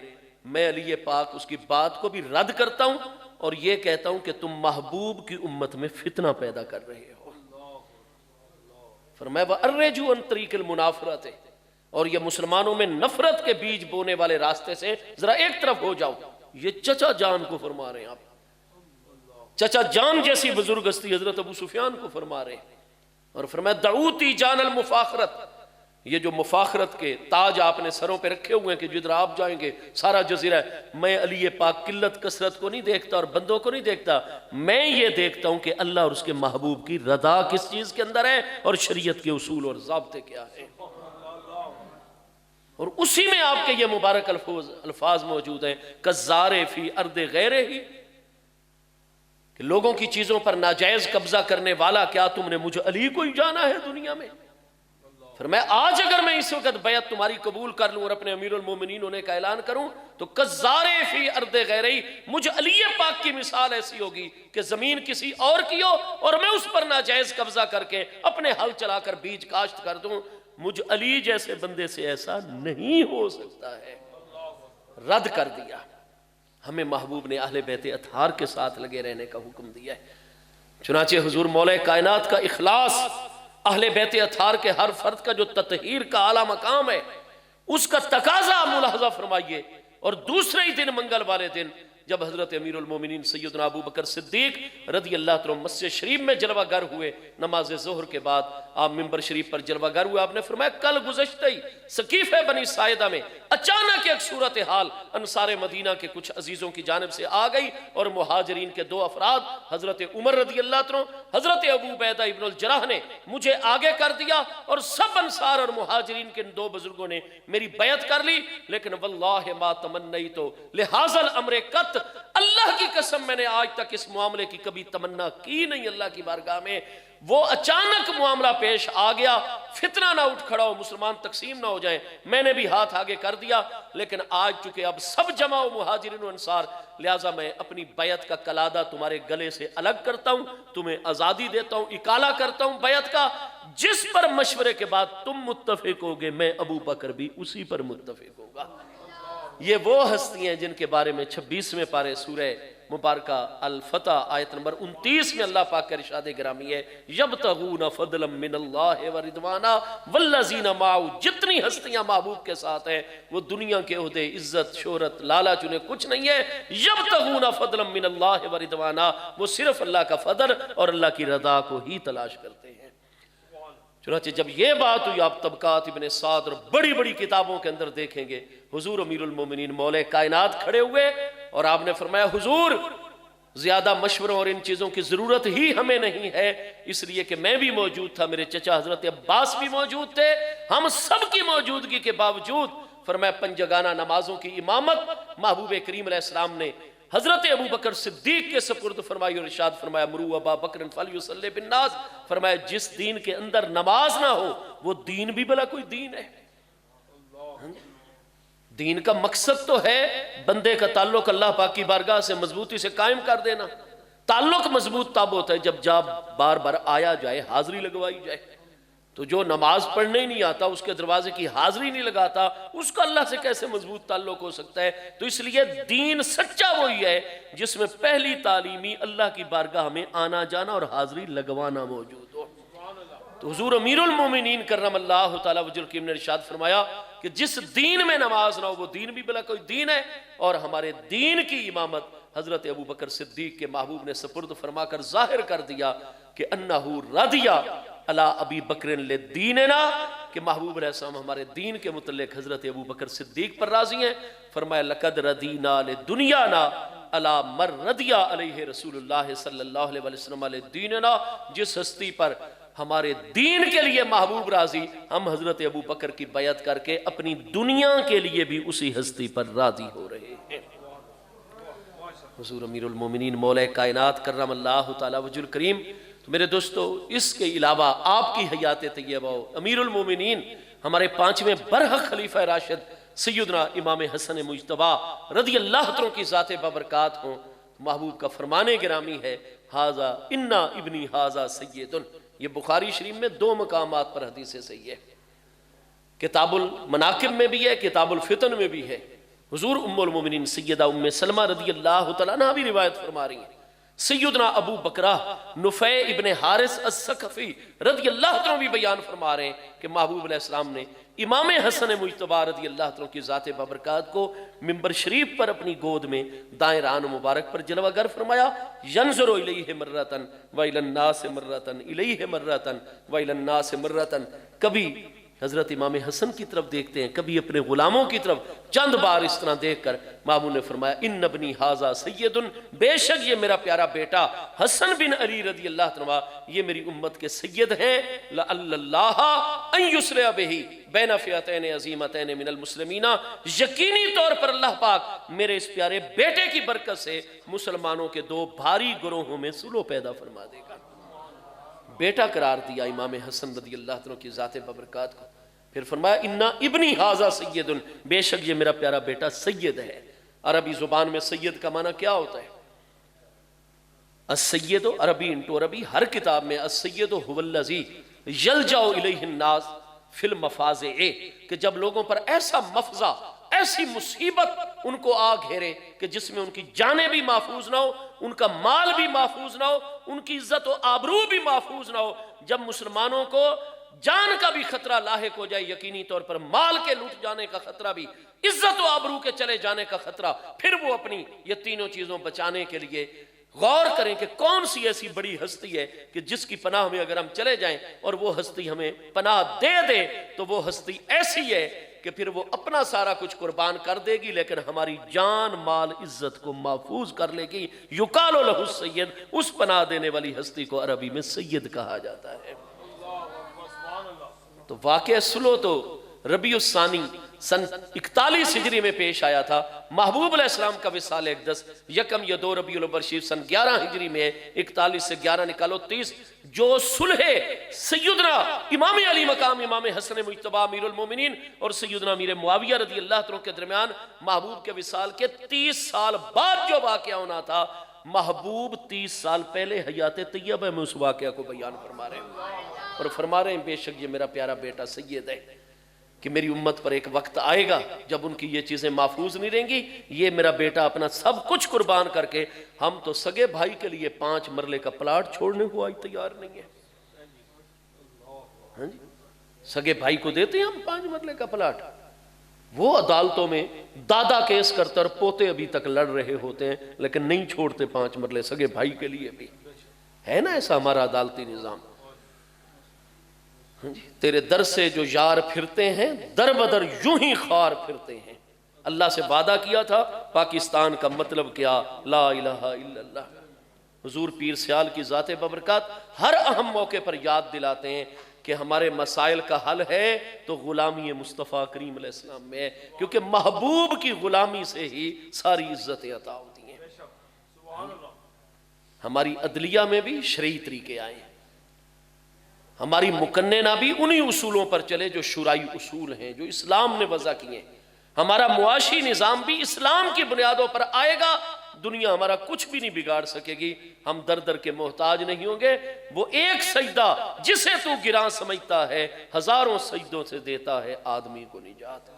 میں علی پاک اس کی بات کو بھی رد کرتا ہوں, اور یہ کہتا ہوں کہ تم محبوب کی امت میں فتنہ پیدا کر رہے ہو. فرمایا وَأَرِّجُوا عَنْ طَرِيقِ الْمُنَافَرَةِ, اور یہ مسلمانوں میں نفرت کے بیج بونے والے راستے سے ذرا ایک طرف ہو جاؤ. یہ چچا جان کو فرما رہے ہیں آپ, چچا جان جیسی بزرگ ہستی حضرت ابو سفیان کو فرما رہے ہیں. اور فرمایا دعوتی جان المفاخرت, یہ جو مفاخرت کے تاج آپ نے سروں پہ رکھے ہوئے ہیں کہ جدھر آپ جائیں گے سارا جزیرہ ہے, میں علی پاک قلت کثرت کو نہیں دیکھتا اور بندوں کو نہیں دیکھتا, میں یہ دیکھتا ہوں کہ اللہ اور اس کے محبوب کی رضا کس چیز کے اندر ہے اور شریعت کے اصول اور ضابطے کیا ہیں. اور اسی میں آپ کے یہ مبارک الفاظ موجود ہیں کزار فی ارض غیرہ ہی, کہ لوگوں کی چیزوں پر ناجائز قبضہ کرنے والا, کیا تم نے مجھ علی کو ہی جانا ہے دنیا میں؟ فرمایا آج اگر میں اس وقت بیعت تمہاری قبول کر لوں اور اپنے امیر المومنین ہونے کا اعلان کروں تو کزار فی ارض غیرہ ہی, مجھ علی پاک کی مثال ایسی ہوگی کہ زمین کسی اور کی ہو اور میں اس پر ناجائز قبضہ کر کے اپنے ہل چلا کر بیج کاشت کر دوں. مجھ علی جیسے بندے سے ایسا نہیں ہو سکتا ہے. رد کر دیا. ہمیں محبوب نے اہل بیت اطہار کے ساتھ لگے رہنے کا حکم دیا ہے. چنانچہ حضور مولا کائنات کا اخلاص, اہل بیت اطہار کے ہر فرد کا جو تطہیر کا اعلیٰ مقام ہے, اس کا تقاضا ملاحظہ فرمائیے. اور دوسرے ہی دن منگل والے دن جب حضرت امیر المومنین سیدنا ابو بکر صدیق رضی اللہ عنہ مسجد شریف میں جلوہ گر ہوئے, نماز ظہر کے بعد آپ منبر شریف پر جلوہ گر ہوئے. آپ نے فرمایا کل گزشتہ ہی سقیفہ بنی ساعدہ میں اچانک ایک صورتحال انصار مدینہ کے کچھ عزیزوں کی جانب سے آ گئی, اور مہاجرین کے 2 افراد حضرت عمر رضی اللہ عنہ, حضرت ابو عبیدہ ابن الجراح نے مجھے آگے کر دیا, اور سب انصار اور مہاجرین کے 2 بزرگوں نے میری بیعت کر لی. لیکن واللہ ما تمنیت لہذا الامر قط, اللہ کی قسم میں نے آج تک اس معاملے کی کبھی تمنا کی نہیں اللہ کی بارگاہ میں. وہ اچانک معاملہ پیش آ گیا, فتنہ نہ اٹھ کھڑا ہو, مسلمان تقسیم نہ ہو جائیں, میں نے بھی ہاتھ آگے کر دیا. لیکن آج چونکہ اب سب جمع ہو مہاجرین و انصار, لہٰذا میں اپنی بیعت کا کلادہ تمہارے گلے سے الگ کرتا ہوں, تمہیں آزادی دیتا ہوں, اکالہ کرتا ہوں بیعت کا. جس پر مشورے کے بعد تم متفق ہوگے میں ابو بکر بھی اسی پر متفق ہوگا. یہ وہ ہستیاں جن کے بارے میں 26ویں پارے سورہ مبارکہ الفتح آیت نمبر 29 میں اللہ پاک کا ارشاد گرامی ہے یبتغون فضلا من اللہ ورضوانا والذین معه، جتنی ہستیاں محبوب کے ساتھ ہیں وہ دنیا کے عہدے، عزت، شہرت، لالچ انہیں کچھ نہیں ہے. یبتغون فضلا من اللہ ورضوانا، وہ صرف اللہ کا فضل اور اللہ کی رضا کو ہی تلاش کرتے ہیں. چنانچہ جب یہ بات ہوئی آپ طبقات ابن سعد اور بڑی بڑی کتابوں کے اندر دیکھیں گے حضور امیر المومنین مولا کائنات کھڑے ہوئے اور آپ نے فرمایا حضور زیادہ مشوروں اور ان چیزوں کی ضرورت ہی ہمیں نہیں ہے، اس لیے کہ میں بھی موجود تھا، میرے چچا حضرت عباس بھی موجود تھے، ہم سب کی موجودگی کے باوجود فرمایا پنجگانہ نمازوں کی امامت محبوب کریم علیہ السلام نے حضرت ابو بکر صدیق کے سپرد فرمائی اور ارشاد فرمایا مرو ابا بکر فلیصلی بالناس، فرمایا جس دین کے اندر نماز نہ ہو وہ دین بھی بلا کوئی دین ہے. دین کا مقصد تو ہے بندے کا تعلق اللہ پاک کی بارگاہ سے مضبوطی سے قائم کر دینا. تعلق مضبوط تب ہوتا ہے جب بار بار آیا جائے، حاضری لگوائی جائے. تو جو نماز پڑھنے ہی نہیں آتا، اس کے دروازے کی حاضری نہیں لگاتا، اس کا اللہ سے کیسے مضبوط تعلق ہو سکتا ہے؟ تو اس لیے دین سچا وہی ہے جس میں پہلی تعلیمی اللہ کی بارگاہ میں آنا جانا اور حاضری لگوانا موجود ہو. تو حضور امیر المومنین کرم اللہ تعالیٰ وجہ الکریم نے ارشاد فرمایا کہ جس دین میں نماز نہ ہو وہ دین بھی بلا کوئی دین ہے. اور ہمارے دین کی امامت حضرت ابو بکر صدیق کے محبوب نے سپرد فرما کر ظاہر کر دیا کہ انہو رضیہ علی ابی بکر لدیننا، کہ محبوب علیہ السلام ہمارے دین کے متعلق حضرت ابو بکر صدیق پر راضی ہیں. فرمایا لقد ردینا لدنیانا علی مر رضی علیہ رسول اللہ صلی اللہ علیہ وسلم لدیننا، جس ہستی پر ہمارے دین کے لیے محبوب راضی، ہم حضرت ابو بکر کی بیعت کر کے اپنی دنیا کے لیے بھی اسی ہستی پر راضی ہو رہے ہیں. حضور امیر المومنین مولا کائنات کرم اللہ تعالیٰ وجہ الکریم. تو میرے دوستو اس کے علاوہ آپ کی حیات طیبہ امیر المومنین ہمارے 5ویں برحق خلیفہ راشد سیدنا امام حسن مجتبی رضی اللہ عنہ کی ذات بابرکات ہوں. محبوب کا فرمانے گرامی ہے ہاذا انا ابنی ہاذا سیدن. یہ بخاری شریف میں 2 مقامات پر حدیث صحیح ہے، کتاب المناقب میں بھی ہے، کتاب الفتن میں بھی ہے. حضور ام المومنین سیدہ ام سلمہ رضی اللہ تعالیٰ عنہ بھی روایت فرما رہی ہیں. سیدنا ابو بکرہ نفع ابن حارث الثقفی رضی اللہ عنہ بھی بیان فرما رہے ہیں کہ محبوب علیہ السلام نے امام حسن مجتبی رضی اللہ عنہ کی ذات بابرکات کو منبر شریف پر اپنی گود میں دائیں ران مبارک پر جلوہ گر فرمایا ینظر الیہ مرتن وإلی الناس مرتن الیہ مرتن وإلی الناس مرتن. کبھی حضرت امام حسن کی طرف دیکھتے ہیں، کبھی اپنے غلاموں کی طرف، چند بار اس طرح دیکھ کر محبوب نے فرمایا ان ابنی ھذا سید، بے شک یہ میرا پیارا بیٹا حسن بن علی رضی اللہ عنہ یہ میری امت کے سید ہیں. لعل اللہ ان یسرع بہ بین فئتین عظیمتین من المسلمین، یقینی طور پر اللہ پاک میرے اس پیارے بیٹے کی برکت سے مسلمانوں کے 2 بھاری گروہوں میں صلح پیدا فرما دے گا. بیٹا قرار دیا امام حسن رضی اللہ عنہ کی ذات بابرکات کو. پھر فرمایا انا ابنی ھذا سید، بے شک یہ میرا پیارا بیٹا سید ہے. عربی زبان میں سید کا معنی کیا ہوتا ہے؟ السید عربی انٹو عربی، ہر کتاب میں السید هو الذی یلجأ الیہ الناس فی المفازع، کہ جب لوگوں پر ایسا مفزع، ایسی مصیبت ان کو آ گھیرے کہ جس میں ان کی جانیں بھی محفوظ نہ ہو، ان کا مال بھی محفوظ نہ ہو، ان کی عزت و آبرو بھی محفوظ نہ ہو. جب مسلمانوں کو جان کا بھی خطرہ لاحق ہو جائے، یقینی طور پر مال کے لوٹ جانے کا خطرہ بھی، عزت و آبرو کے چلے جانے کا خطرہ، پھر وہ اپنی یہ تینوں چیزوں بچانے کے لیے غور کریں کہ کون سی ایسی بڑی ہستی ہے کہ جس کی پناہ میں اگر ہم چلے جائیں اور وہ ہستی ہمیں پناہ دے دے تو وہ ہستی ایسی ہے کہ پھر وہ اپنا سارا کچھ قربان کر دے گی لیکن ہماری جان مال عزت کو محفوظ کر لے گی. یقال لہ السید، اس پناہ دینے والی ہستی کو عربی میں سید کہا جاتا ہے. تو واقعہ صلح تو ربیع الثانی سن 41 ہجری میں پیش آیا تھا. محبوب علیہ السلام کا وصال اقدس یکم یا 2 ربیع الاول شریف سن 11 ہجری میں، 41 سے 11 نکالو 30. جو صلح سیدنا امام علی مقام امام حسن مجتبی امیر المومنین اور سیدنا امیر معاویہ رضی اللہ عنہ کے درمیان محبوب کے وصال کے 30 سال بعد جو واقعہ ہونا تھا، محبوب 30 سال پہلے حیات طیبہ میں اس واقعہ کو بیان فرما رہے ہیں اور فرما رہے ہیں بے شک یہ میرا پیارا بیٹا سید ہے. کہ میری امت پر ایک وقت آئے گا جب ان کی یہ چیزیں محفوظ نہیں رہیں گی، یہ میرا بیٹا اپنا سب کچھ قربان کر کے، ہم تو سگے بھائی کے لیے 5 مرلے کا پلاٹ چھوڑنے کو آج تیار نہیں ہے۔ ہاں جی، سگے بھائی کو دیتے ہیں ہم 5 مرلے کا پلاٹ، وہ عدالتوں میں دادا کیس کرتے اور پوتے ابھی تک لڑ رہے ہوتے ہیں، لیکن نہیں چھوڑتے 5 مرلے سگے بھائی کے لیے بھی۔ ہے نا ایسا ہمارا عدالتی نظام؟ تیرے در سے جو یار پھرتے ہیں در بدر یوں ہی خار پھرتے ہیں۔ اللہ سے وعدہ کیا تھا، پاکستان کا مطلب کیا؟ لا الہ الا اللہ۔ حضور پیر سیال کی ذات ببرکات ہر اہم موقع پر یاد دلاتے ہیں کہ ہمارے مسائل کا حل ہے تو غلامی مصطفیٰ کریم علیہ السلام میں ہے، کیونکہ محبوب کی غلامی سے ہی ساری عزتیں عطا ہوتی ہیں۔ ہماری عدلیہ میں بھی شرعی طریقے آئے ہیں، ہماری مقننہ بھی انہی اصولوں پر چلے جو شرعی اصول ہیں، جو اسلام نے وضع کیے ہیں۔ ہمارا معاشی نظام بھی اسلام کی بنیادوں پر آئے گا، دنیا ہمارا کچھ بھی نہیں بگاڑ سکے گی، ہم در در کے محتاج نہیں ہوں گے۔ وہ ایک سجدہ جسے تو گراں سمجھتا ہے، ہزاروں سجدوں سے دیتا ہے آدمی کو نجات۔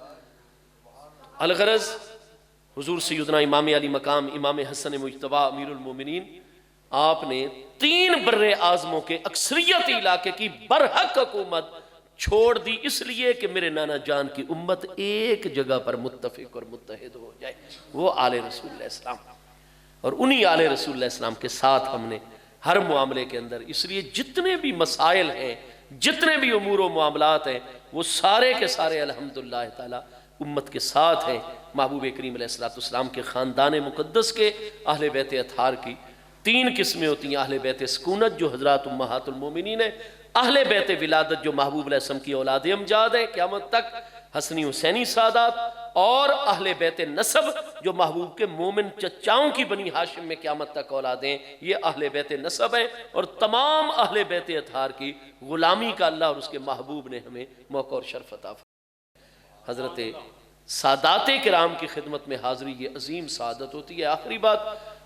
الغرض حضور سیدنا امام علی مقام امام حسن مجتبی امیر المومنین، آپ نے 3 بر اعظموں کے اکثریت علاقے کی برحق حکومت چھوڑ دی، اس لیے کہ میرے نانا جان کی امت ایک جگہ پر متفق اور متحد ہو جائے، وہ آل رسول اللہ السلام۔ اور انہی آل رسول اللہ السلام کے ساتھ ہم نے ہر معاملے کے اندر، اس لیے جتنے بھی مسائل ہیں، جتنے بھی امور و معاملات ہیں، وہ سارے کے سارے الحمدللہ تعالی امت کے ساتھ ہیں۔ محبوب کریم علیہ السلام کے خاندان مقدس کے اہل بیت اطہار کی 3 قسمیں ہوتی ہیں: اہل بیت سکونت جو حضرات امہات المومنین ہیں، اہل بیت ولادت جو محبوب علیہ السلام کی اولاد امجاد ہے قیامت تک، حسنی حسینی سادات، اور اہل بیت نسب جو محبوب کے مومن چچاؤں کی بنی ہاشم میں قیامت تک اولادیں، یہ اہل بیت نسب ہیں۔ اور تمام اہل بیت اطہار کی غلامی کا اللہ اور اس کے محبوب نے ہمیں موقع اور شرف عطا فرمایا۔ حضرت سادات کرام کی خدمت میں حاضری یہ عظیم سعادت ہوتی ہے۔ آخری بات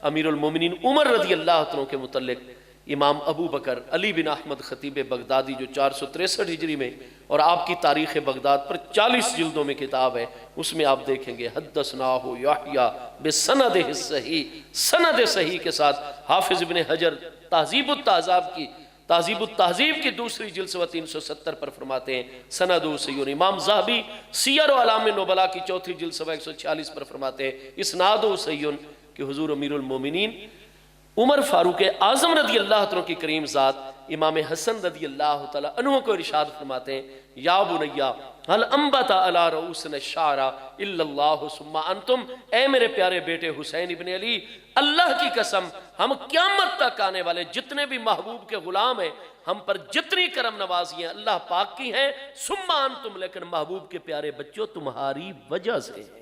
امیر المومنین عمر رضی اللہ عنہ کے متعلق، امام ابو بکر علی بن احمد خطیب بغدادی جو 463 ہجری میں، اور آپ کی تاریخ بغداد پر 40 جلدوں میں کتاب ہے، اس میں آپ دیکھیں گے حدثناہ یحییٰ بسندہ الصحیح، سند صحیح کے ساتھ حافظ ابن حجر تہذیب التہذیب کی دوسری جلد سوا 370 پر فرماتے ہیں سندہ صحیح۔ امام ذہبی سیر و اعلام نبلاء کی 4 جلد سوا 146 پر فرماتے ہیں اسنادہ صحیح، کہ حضور امیر المومنین عمر فاروق اعظم رضی اللہ عنہ کی کریم ذات امام حسن رضی اللہ تعالیٰ عنہ کو ارشاد فرماتے ہیں: یا بنیا هل انبت علی رؤوسنا الشعر الا اللہ ثم انتم، اے میرے پیارے بیٹے حسین ابن علی، اللہ کی قسم ہم قیامت تک آنے والے جتنے بھی محبوب کے غلام ہیں، ہم پر جتنی کرم نوازیاں اللہ پاک کی ہیں، ثم انتم، لیکن محبوب کے پیارے بچوں تمہاری وجہ سے ہیں۔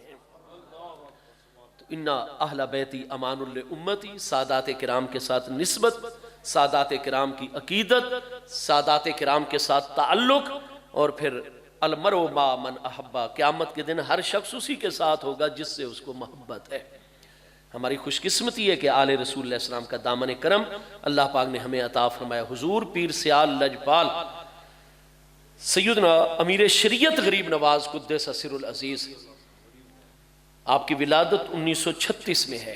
اِنَّا اہل بیتی امان لامتی، سادات کرام کے ساتھ نسبت، سادات کرام کی عقیدت، سادات کرام کے ساتھ تعلق، اور پھر المرء مع من احبا، قیامت کے دن ہر شخص اسی کے ساتھ ہوگا جس سے اس کو محبت ہے۔ ہماری خوش قسمتی ہے کہ آل رسول اللہ السلام کا دامن کرم اللہ پاک نے ہمیں عطا فرمایا۔ حضور پیر سیال لجپال سیدنا امیر شریعت غریب نواز قدس سر العزیز، آپ کی ولادت 1936 میں ہے۔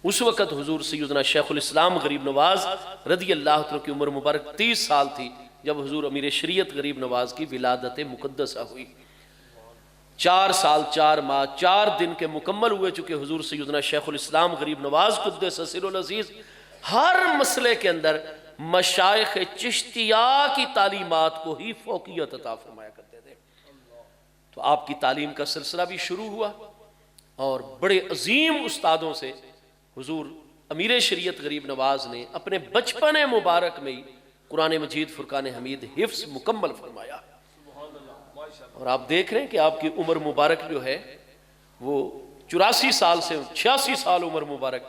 اس وقت حضور سیدنا شیخ الاسلام غریب نواز رضی اللہ عنہ کی عمر مبارک 30 سال تھی جب حضور امیر شریعت غریب نواز کی ولادت مقدسہ ہوئی۔ 4 سال 4 ماہ 4 دن کے مکمل ہوئے چکے حضور سیدنا شیخ الاسلام غریب نواز قدس سر العزیز ہر مسئلے کے اندر مشائخ چشتیہ کی تعلیمات کو ہی فوقیت عطا فرمایا کرتے تھے۔ تو آپ کی تعلیم کا سلسلہ بھی شروع ہوا، اور بڑے عظیم استادوں سے حضور امیر شریعت غریب نواز نے اپنے بچپن مبارک میں ہی قرآن مجید فرقان حمید حفظ مکمل فرمایا۔ اور آپ دیکھ رہے ہیں کہ آپ کی عمر مبارک جو ہے وہ 84 سال سے 86 سال عمر مبارک۔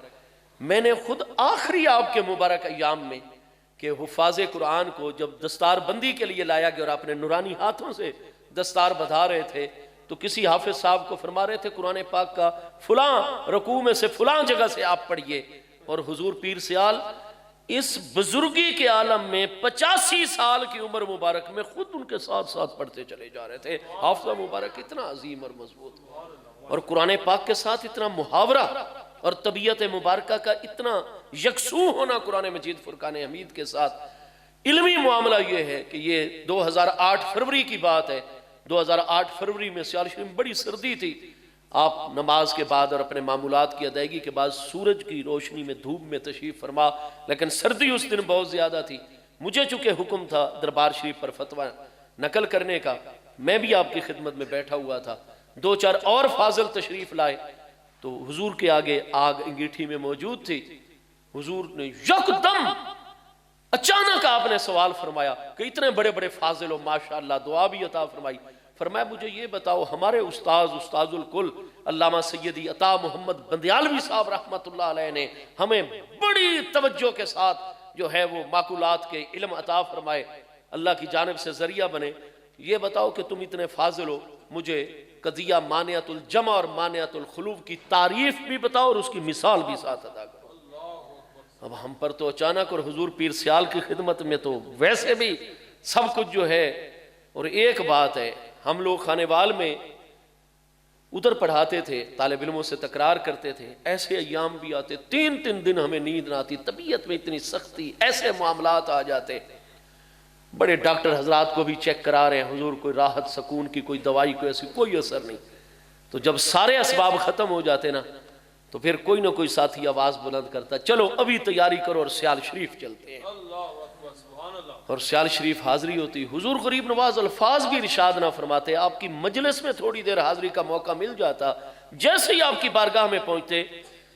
میں نے خود آخری آپ کے مبارک ایام میں کہ حفاظ قرآن کو جب دستار بندی کے لیے لایا گیا اور اپنے نورانی ہاتھوں سے دستار بدھا رہے تھے، تو کسی حافظ صاحب کو فرما رہے تھے قرآن پاک کا فلاں رکوع میں سے فلاں جگہ سے آپ پڑھیے، اور حضور پیر سیال اس بزرگی کے عالم میں 85 سال کی عمر مبارک میں خود ان کے ساتھ ساتھ پڑھتے چلے جا رہے تھے. حافظہ مبارک اتنا عظیم اور مضبوط، اور قرآن پاک کے ساتھ اتنا محاورہ اور طبیعت مبارکہ کا اتنا یکسو ہونا قرآن مجید فرقان حمید کے ساتھ. علمی معاملہ یہ ہے کہ یہ 2008 فروری کی بات ہے. 2008 فروری میں سیال شریف میں بڑی سردی تھی. آپ نماز کے بعد اور اپنے معمولات کی ادائیگی کے بعد سورج کی روشنی میں دھوپ میں تشریف فرما، لیکن سردی اس دن بہت زیادہ تھی. مجھے چونکہ حکم تھا دربار شریف پر فتویٰ نقل کرنے کا، میں بھی آپ کی خدمت میں بیٹھا ہوا تھا. 2-4 اور فاضل تشریف لائے تو حضور کے آگے آگ انگیٹھی میں موجود تھی. حضور نے یکدم اچانک آپ نے سوال فرمایا کہ اتنے بڑے بڑے فاضل ہو ماشاءاللہ، دعا بھی عطا فرمائی. فرمایا مجھے یہ بتاؤ، ہمارے استاذ الکل علامہ سیدی عطا محمد بندیالوی صاحب رحمت اللہ علیہ نے ہمیں بڑی توجہ کے ساتھ جو ہے وہ معقولات کے علم عطا فرمائے، اللہ کی جانب سے ذریعہ بنے. یہ بتاؤ کہ تم اتنے فاضل ہو، مجھے قضیہ مانعۃ الجمع اور مانعۃ الخلوف کی تعریف بھی بتاؤ اور اس کی مثال بھی ساتھ ادا کرو. اب ہم پر تو اچانک، اور حضور پیر سیال کی خدمت میں تو ویسے بھی سب کچھ جو ہے. اور ایک بات ہے، ہم لوگ خانیوال میں ادھر پڑھاتے تھے، طالب علموں سے تکرار کرتے تھے. ایسے ایام بھی آتے 3 دن ہمیں نیند نہ آتی، طبیعت میں اتنی سختی، ایسے معاملات آ جاتے. بڑے ڈاکٹر حضرات کو بھی چیک کرا رہے ہیں، حضور کوئی راحت سکون کی کوئی دوائی کوئی ایسی کوئی اثر نہیں. تو جب سارے اسباب ختم ہو جاتے نا تو پھر کوئی نہ کوئی ساتھی آواز بلند کرتا، چلو ابھی تیاری کرو اور سیال شریف چلتے ہیں. اور سیال شریف حاضری ہوتی. حضور غریب نواز الفاظ بھی ارشاد نہ فرماتے، آپ کی مجلس میں تھوڑی دیر حاضری کا موقع مل جاتا، جیسے ہی آپ کی بارگاہ میں پہنچتے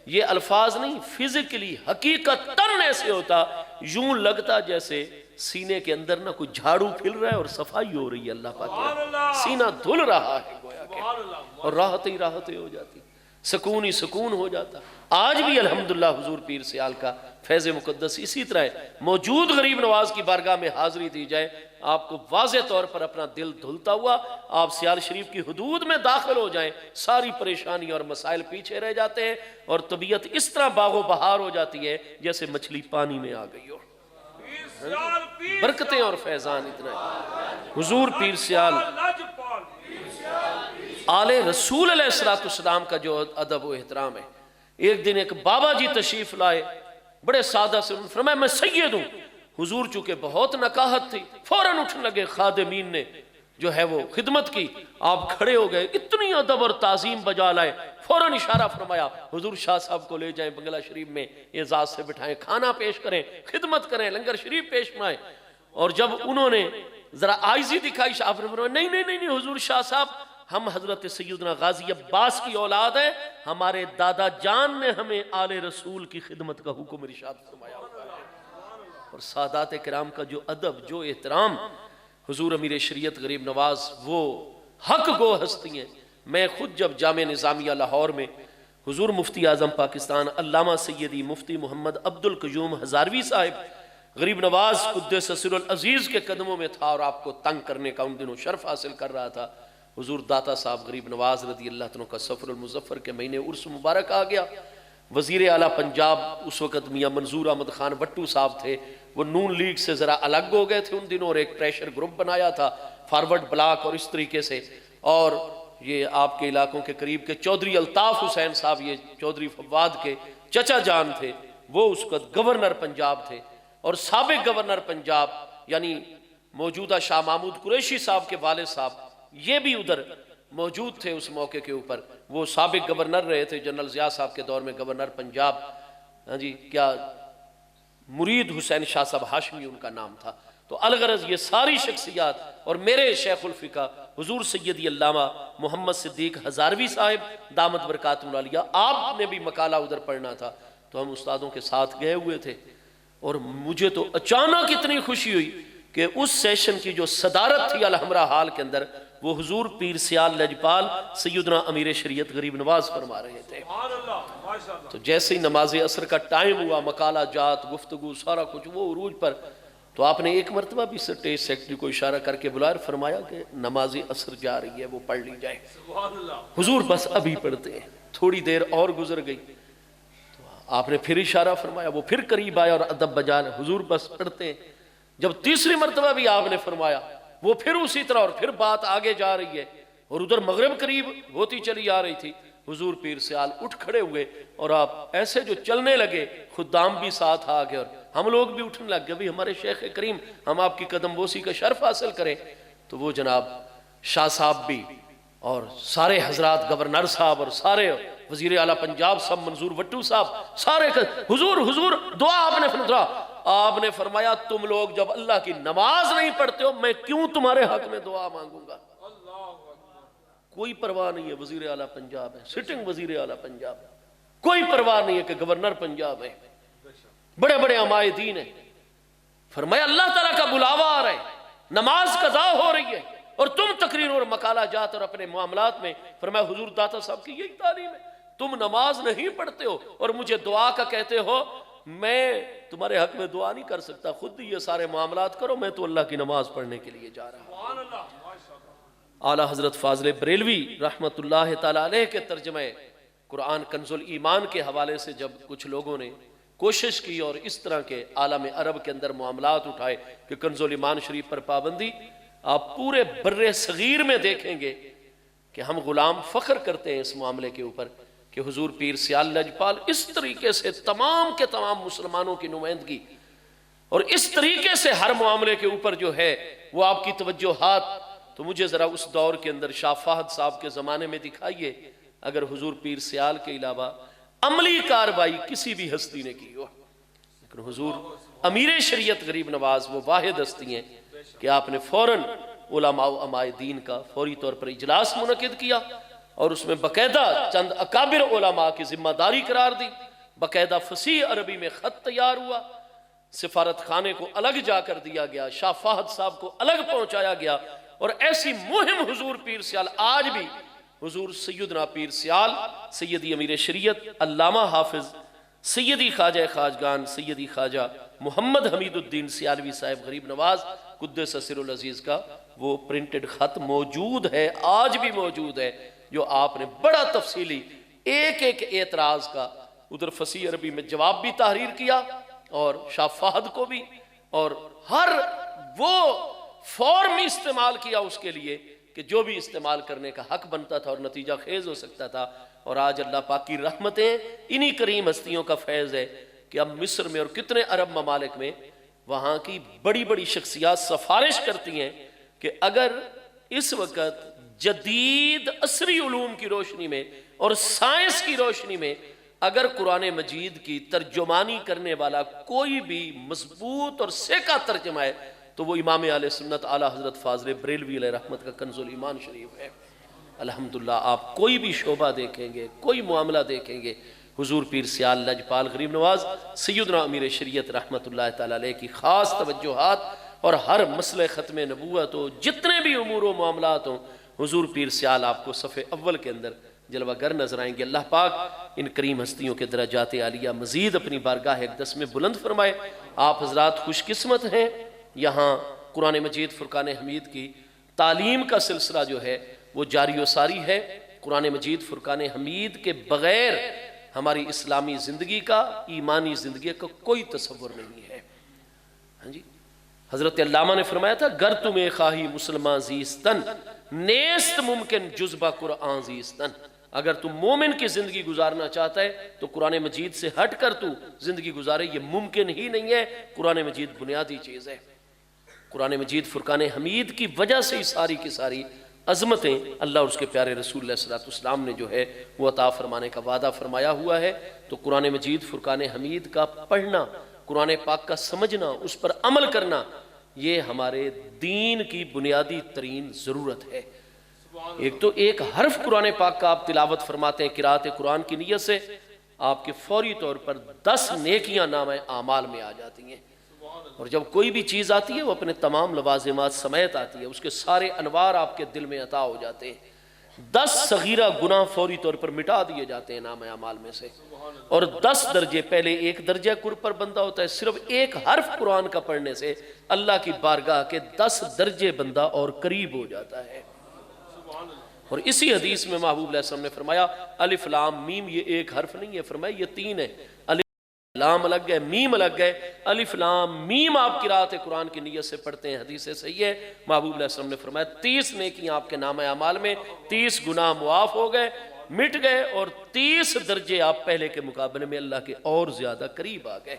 یہ الفاظ نہیں، فزیکلی حقیقتاً ایسے ہوتا، یوں لگتا جیسے سینے کے اندر نہ کوئی جھاڑو پھل رہا ہے اور صفائی ہو رہی ہے. اللہ پاک سینہ دھل رہا ہے گویا کہ، اور راحتیں ہو جاتی، سکون ہی سکون ہو جاتا. آج بھی الحمدللہ حضور پیر سیال کا فیض مقدس اسی طرح ہے. موجود غریب نواز کی بارگاہ میں حاضری دی جائے، آپ کو واضح طور پر اپنا دل دھلتا ہوا آپ سیال شریف کی حدود میں داخل ہو جائیں، ساری پریشانی اور مسائل پیچھے رہ جاتے ہیں، اور طبیعت اس طرح باغ و بہار ہو جاتی ہے جیسے مچھلی پانی میں آ گئی ہو. برکتیں اور فیضان اتنا ہے. حضور پیر سیال آل رسول علیہ السلام کا جو ادب و احترام ہے. ایک دن ایک بابا جی تشریف لائے، بڑے سادہ سے فرمایا میں سید ہوں. حضور چونکہ بہت نکاہت تھی، فوراً اٹھنے لگے. خادمین نے جو ہے وہ خدمت کی، آپ کھڑے ہو گئے، اتنی ادب اور تعظیم بجا لائے. فوراً اشارہ فرمایا حضور شاہ صاحب کو لے جائیں بنگلہ شریف میں، اعزاز سے بٹھائیں، کھانا پیش کریں، خدمت کریں، لنگر شریف پیش فرمائیں. اور جب انہوں نے ذرا عاجزی دکھائی، شاہ نے فرمایا نہیں حضور شاہ صاحب، ہم حضرت سیدنا غازی عباس کی اولاد ہیں، ہمارے دادا جان نے ہمیں آل رسول کی خدمت کا حکم ارشاد فرمایا ہوا ہے. اور سادات کرام کا جو ادب، جو احترام، حضور امیر شریعت غریب نواز وہ حق گو ہستی ہیں. میں خود جب جامع نظامیہ لاہور میں حضور مفتی اعظم پاکستان علامہ سیدی مفتی محمد عبد القیوم ہزاروی صاحب غریب نواز قدس سر العزیز کے قدموں میں تھا اور آپ کو تنگ کرنے کا ان دنوں شرف حاصل کر رہا تھا، حضور داتا صاحب غریب نواز رضی اللہ عنہ کا سفر المظفر کے مہینے عرس مبارک آ گیا. وزیر اعلیٰ پنجاب اس وقت میاں منظور احمد خان وٹو صاحب تھے، وہ نون لیگ سے ذرا الگ ہو گئے تھے ان دنوں، اور ایک پریشر گروپ بنایا تھا فارورڈ بلاک اور اس طریقے سے. اور یہ آپ کے علاقوں کے قریب کے چودھری الطاف حسین صاحب، یہ چودھری فواد کے چچا جان تھے، وہ اس وقت گورنر پنجاب تھے. اور سابق گورنر پنجاب یعنی موجودہ شاہ محمود قریشی صاحب کے والد صاحب یہ بھی ادھر موجود تھے اس موقع کے اوپر. وہ سابق گورنر رہے تھے جنرل ضیاء صاحب کے دور میں گورنر پنجاب. ہاں جی، کیا مرید حسین شاہ صاحب ہاشمی ان کا نام تھا. تو الغرض یہ ساری شخصیات اور میرے شیخ الفقہ حضور سیدی علامہ محمد صدیق ہزاروی صاحب دامت برکاتہ العالیہ، آپ نے بھی مقالہ ادھر پڑھنا تھا تو ہم استادوں کے ساتھ گئے ہوئے تھے. اور مجھے تو اچانک اتنی خوشی ہوئی کہ اس سیشن کی جو صدارت تھی الحمرہ حال کے اندر وہ حضور پیر سیال لجپال سیدنا امیر شریعت غریب نواز فرما رہے تھے. تو جیسے ہی نماز عصر کا ٹائم ہوا، مقالہ جات گفتگو سارا کچھ وہ عروج پر، تو آپ نے ایک مرتبہ بھی اسٹیج سیکرٹری کو اشارہ کر کے بلایا، فرمایا کہ نماز عصر جا رہی ہے وہ پڑھ لی جائے. حضور بس ابھی پڑھتے ہیں. تھوڑی دیر اور گزر گئی تو آپ نے پھر اشارہ فرمایا، وہ پھر قریب آیا اور ادب بجا، حضور بس پڑھتے ہیں۔ جب تیسری مرتبہ بھی آپ نے فرمایا، وہ پھر اسی طرح، اور پھر بات آگے جا رہی ہے اور ادھر مغرب قریب ہوتی چلی آ رہی تھی۔ حضور پیر سیال اٹھ کھڑے ہوئے اور آپ ایسے جو چلنے لگے، خدام بھی ساتھ آ گئے اور ہم لوگ بھی اٹھنے لگ گئے، بھی ہمارے شیخ کریم، ہم آپ کی قدم بوسی کا شرف حاصل کریں۔ تو وہ جناب شاہ صاحب بھی اور سارے حضرات، گورنر صاحب اور سارے وزیر اعلیٰ پنجاب صاحب منظور وٹو صاحب، سارے حضور حضور دعا آپ نے فرمایا۔ آپ نے فرمایا تم لوگ جب اللہ کی نماز نہیں پڑھتے ہو، میں کیوں تمہارے حق میں دعا مانگوں گا؟ کوئی پرواہ نہیں ہے وزیر اعلیٰ پنجاب ہے، سٹنگ وزیر اعلیٰ پنجاب ہے، کوئی پرواہ نہیں ہے کہ گورنر پنجاب ہے، بڑے بڑے عمائے دین ہیں۔ فرمایا اللہ تعالیٰ کا بلاوا آ رہا ہے، نماز قضا ہو رہی ہے اور تم تقریر اور مقالہ جات اور اپنے معاملات میں، فرمایا حضور داتا صاحب کی یہی تعلیم ہے، تم نماز نہیں پڑھتے ہو اور مجھے دعا کا کہتے ہو، میں تمہارے حق میں دعا نہیں کر سکتا، خود یہ سارے معاملات کرو، میں تو اللہ کی نماز پڑھنے کے لیے جا رہا ہوں۔ اعلیٰ حضرت فاضل بریلوی رحمت اللہ تعالیٰ علیہ کے ترجمہ قرآن کنز الایمان کے حوالے سے جب کچھ لوگوں نے کوشش کی اور اس طرح کے عالم عرب کے اندر معاملات اٹھائے کہ کنز الایمان شریف پر پابندی، آپ پورے بر صغیر میں دیکھیں گے کہ ہم غلام فخر کرتے ہیں اس معاملے کے اوپر کہ حضور پیر سیال لجپال اس طریقے سے تمام کے تمام مسلمانوں کی نمائندگی اور اس طریقے سے ہر معاملے کے اوپر جو ہے وہ آپ کی توجہات، تو مجھے ذرا اس دور کے اندر شاہ فہد صاحب کے زمانے میں دکھائیے اگر حضور پیر سیال کے علاوہ عملی کاروائی کسی بھی ہستی نے کی ہو۔ لیکن حضور امیر شریعت غریب نواز وہ واحد ہستی ہیں کہ آپ نے فوراً علماء و عمائے دین کا فوری طور پر اجلاس منعقد کیا اور اس میں باقاعدہ چند اکابر علماء کی ذمہ داری قرار دی، باقاعدہ فصیح عربی میں خط تیار ہوا، سفارت خانے کو الگ جا کر دیا گیا، شاہ فہد صاحب کو الگ پہنچایا گیا، اور ایسی مہم حضور پیر سیال آج بھی حضور سیدنا پیر سیال، سیدی امیر شریعت علامہ حافظ سیدی خواجہ خواجگان سیدی خواجہ محمد حمید الدین سیالوی صاحب غریب نواز قدس سر العزیز کا وہ پرنٹڈ خط موجود ہے، آج بھی موجود ہے، جو آپ نے بڑا تفصیلی ایک ایک اعتراض کا ادھر فصیح عربی میں جواب بھی تحریر کیا اور شاہ فہد کو بھی، اور ہر وہ فارم استعمال کیا اس کے لیے کہ جو بھی استعمال کرنے کا حق بنتا تھا اور نتیجہ خیز ہو سکتا تھا۔ اور آج اللہ پاک کی رحمتیں انہی کریم ہستیوں کا فیض ہے کہ اب مصر میں اور کتنے عرب ممالک میں وہاں کی بڑی بڑی شخصیات سفارش کرتی ہیں کہ اگر اس وقت جدید عصری علوم کی روشنی میں اور سائنس کی روشنی میں اگر قرآن مجید کی ترجمانی کرنے والا کوئی بھی مضبوط اور سیکا ترجمہ ہے تو وہ امام اہل سنت اعلیٰ حضرت فاضل بریلوی علیہ رحمت کا کنز الایمان شریف ہے۔ الحمدللہ آپ کوئی بھی شعبہ دیکھیں گے، کوئی معاملہ دیکھیں گے، حضور پیر سیال لجپال غریب نواز سیدنا امیر شریعت رحمت اللہ تعالیٰ علیہ کی خاص توجہات اور ہر مسئلہ ختم نبوت ہو، جتنے بھی امور و معاملات ہوں، حضور پیر سیال آپ کو صف اول کے اندر جلوہ گر نظر آئیں گے۔ اللہ پاک ان کریم ہستیوں کے درجات عالیہ مزید اپنی بارگاہ اقدس میں بلند فرمائے۔ آپ حضرات خوش قسمت ہیں، یہاں قرآن مجید فرقان حمید کی تعلیم کا سلسلہ جو ہے وہ جاری و ساری ہے۔ قرآن مجید فرقان حمید کے بغیر ہماری اسلامی زندگی کا، ایمانی زندگی کا کوئی تصور نہیں ہے۔ ہاں جی، حضرت علامہ نے فرمایا تھا گر تمہیں خواہی مسلمان زیستن نیست ممکن جزبہ قرآن زیستن، اگر تم مومن کی زندگی گزارنا چاہتا ہے تو قرآن مجید سے ہٹ کر تو زندگی گزارے، یہ ممکن ہی نہیں ہے۔ قرآن مجید بنیادی چیز ہے۔ قرآن مجید فرقان حمید کی وجہ سے ہی ساری کی ساری عظمتیں اللہ اور اس کے پیارے رسول علیہ السلام نے جو ہے وہ عطا فرمانے کا وعدہ فرمایا ہوا ہے۔ تو قرآن مجید فرقان حمید کا پڑھنا، قرآن پاک کا سمجھنا، اس پر عمل کرنا، یہ ہمارے دین کی بنیادی ترین ضرورت ہے۔ ایک تو ایک حرف قرآن پاک کا آپ تلاوت فرماتے ہیں قرأت قرآن کی نیت سے، آپ کے فوری طور پر 10 نیکیاں نامہ اعمال میں آ جاتی ہیں، اور جب کوئی بھی چیز آتی ہے وہ اپنے تمام لوازمات سمیت آتی ہے، اس کے سارے انوار آپ کے دل میں عطا ہو جاتے ہیں۔ 10 صغیرہ گناہ فوری طور پر مٹا دیے جاتے ہیں نامہ اعمال میں سے، اور 10 درجے، پہلے ایک درجہ قرب پر بندہ ہوتا ہے، صرف ایک حرف قرآن کا پڑھنے سے اللہ کی بارگاہ کے 10 درجے بندہ اور قریب ہو جاتا ہے۔ اور اسی حدیث میں محبوب علیہ السلام نے فرمایا الف لام میم یہ ایک حرف نہیں ہے، فرمایا یہ تین ہے، الف لام الگ ہے، میم الگ ہے، الف لام میم آپ قرات قرآن کی نیت سے پڑھتے ہیں، حدیث صحیح ہے، محبوب علیہ السلام نے فرمایا 30 نیکیاں آپ کے نامہ اعمال میں، 30 گناہ معاف ہو گئے، مٹ گئے، اور 30 درجے آپ پہلے کے مقابلے میں اللہ کے اور زیادہ قریب آ گئے۔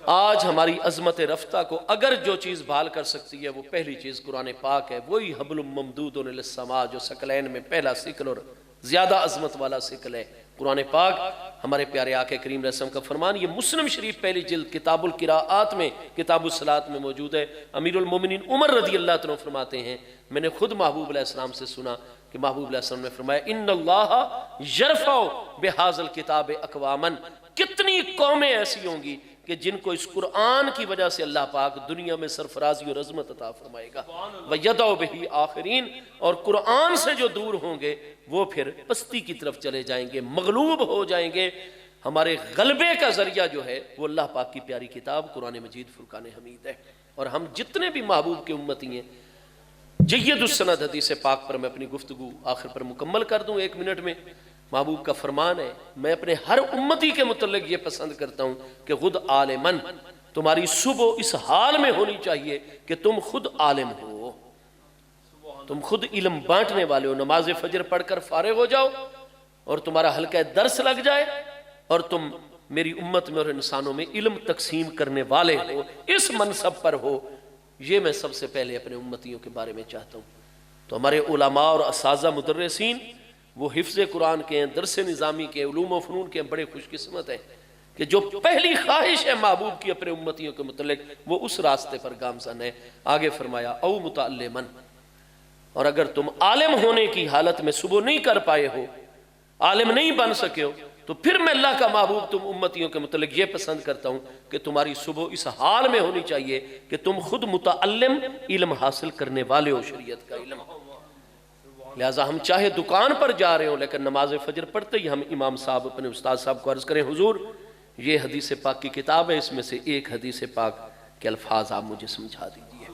آج ہماری عظمت رفتہ کو اگر جو چیز بحال کر سکتی ہے وہ پہلی چیز قرآن پاک ہے، وہی حبل ممدود للسماء جو ثقلین میں پہلا سکل اور زیادہ عظمت والا سکل ہے قرآن پاک۔ ہمارے پیارے آقا کریم علیہ السلام کا فرمان یہ مسلم شریف پہلی جلد کتاب القراءات میں کتاب الصلاۃ میں موجود ہے۔ امیر المومنین عمر رضی اللہ عنہ فرماتے ہیں میں نے خود محبوب علیہ السلام سے سنا کہ محبوب علیہ السلام نے فرمایا ان اللہ یرفع بہذا الکتاب اقواما، کتنی قومیں ایسی ہوں گی کہ جن کو اس قرآن کی وجہ سے اللہ پاک دنیا میں سرفرازی اور عظمت عطا فرمائے گا، وَيَدَعُ بِهِ آخرین، اور قرآن سے جو دور ہوں گے وہ پھر پستی کی طرف چلے جائیں گے، مغلوب ہو جائیں گے۔ ہمارے غلبے کا ذریعہ جو ہے وہ اللہ پاک کی پیاری کتاب قرآن مجید فرقان حمید ہے۔ اور ہم جتنے بھی محبوب کے امتی ہیں، جید السند حدیث پاک پر میں اپنی گفتگو آخر پر مکمل کر دوں 1 منٹ میں۔ محبوب کا فرمان ہے میں اپنے ہر امتی کے متعلق یہ پسند کرتا ہوں کہ خود عالمن، تمہاری صبح اس حال میں ہونی چاہیے کہ تم خود عالم ہو، تم خود علم بانٹنے والے ہو، نماز فجر پڑھ کر فارغ ہو جاؤ اور تمہارا حلقہ درس لگ جائے اور تم میری امت میں اور انسانوں میں علم تقسیم کرنے والے ہو، اس منصب پر ہو۔ یہ میں سب سے پہلے اپنے امتیوں کے بارے میں چاہتا ہوں۔ تو ہمارے علماء اور اساتذہ مدرسین وہ حفظ قرآن کے ہیں، درس نظامی کے، علوم و فنون کے، بڑے خوش قسمت ہیں کہ جو پہلی خواہش ہے محبوب کی اپنے امتیوں کے متعلق وہ اس راستے پر گامزن ہے۔ آگے فرمایا او متعلمن، اور اگر تم عالم ہونے کی حالت میں صبح نہیں کر پائے ہو، عالم نہیں بن سکے ہو، تو پھر میں اللہ کا محبوب تم امتیوں کے متعلق یہ پسند کرتا ہوں کہ تمہاری صبح اس حال میں ہونی چاہیے کہ تم خود متعلم علم حاصل کرنے والے ہو، شریعت کا علم۔ لہٰذا ہم چاہے دکان پر جا رہے ہوں لیکن نماز فجر پڑھتے ہی ہم امام صاحب اپنے استاد صاحب کو عرض کریں حضور یہ حدیث پاک کی کتاب ہے، اس میں سے ایک حدیث پاک کے الفاظ آپ مجھے سمجھا دیجئے،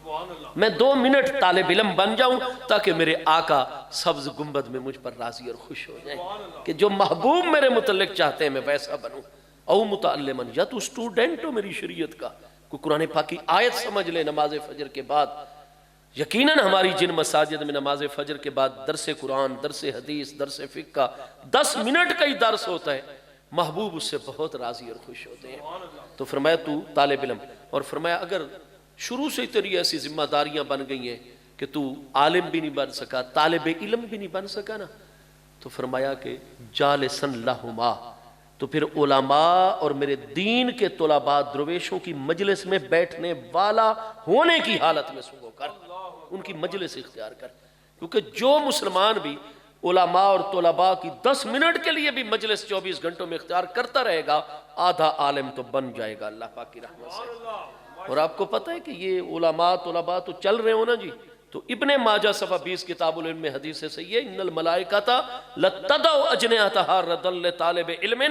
میں 2 منٹ طالب علم بن جاؤں تاکہ میرے آقا سبز گنبد میں مجھ پر راضی اور خوش ہو جائیں کہ جو محبوب میرے متعلق چاہتے ہیں میں ویسا بنوں۔ او متعلمن، یا تو سٹوڈنٹ ہو میری شریعت کا، کوئی قرآن پاک کی آیت سمجھ لے نماز فجر کے بعد۔ یقیناً ہماری جن مساجد میں نماز فجر کے بعد درس قرآن، درس حدیث، درس فقہ کا 10 منٹ کا ہی درس ہوتا ہے، محبوب اس سے بہت راضی اور خوش ہوتے ہیں۔ تو فرمایا تو طالب علم، اور فرمایا اگر شروع سے تیری ایسی ذمہ داریاں بن گئی ہیں کہ تو عالم بھی نہیں بن سکا، طالب علم بھی نہیں بن سکا نا، تو فرمایا کہ جالسن لہما، تو پھر علماء اور میرے دین کے طلباء درویشوں کی مجلس میں بیٹھنے والا ہونے کی حالت میں صبح کر، ان کی مجلس اختیار کر، کیونکہ جو مسلمان بھی علماء اور طلباء کی 10 منٹ کے لیے بھی مجلس 24 گھنٹوں میں اختیار کرتا رہے گا آدھا عالم تو بن جائے گا اللہ پاک کی رحمت سے۔ اور آپ کو پتہ ہے کہ یہ علماء طلباء تو چل رہے ہو نا جی، تو ابن ماجہ صفحہ 20 کتاب العلم میں حدیث سے یہ ان الملائکۃ لتدع اجنحتہا ردا لطالب علم،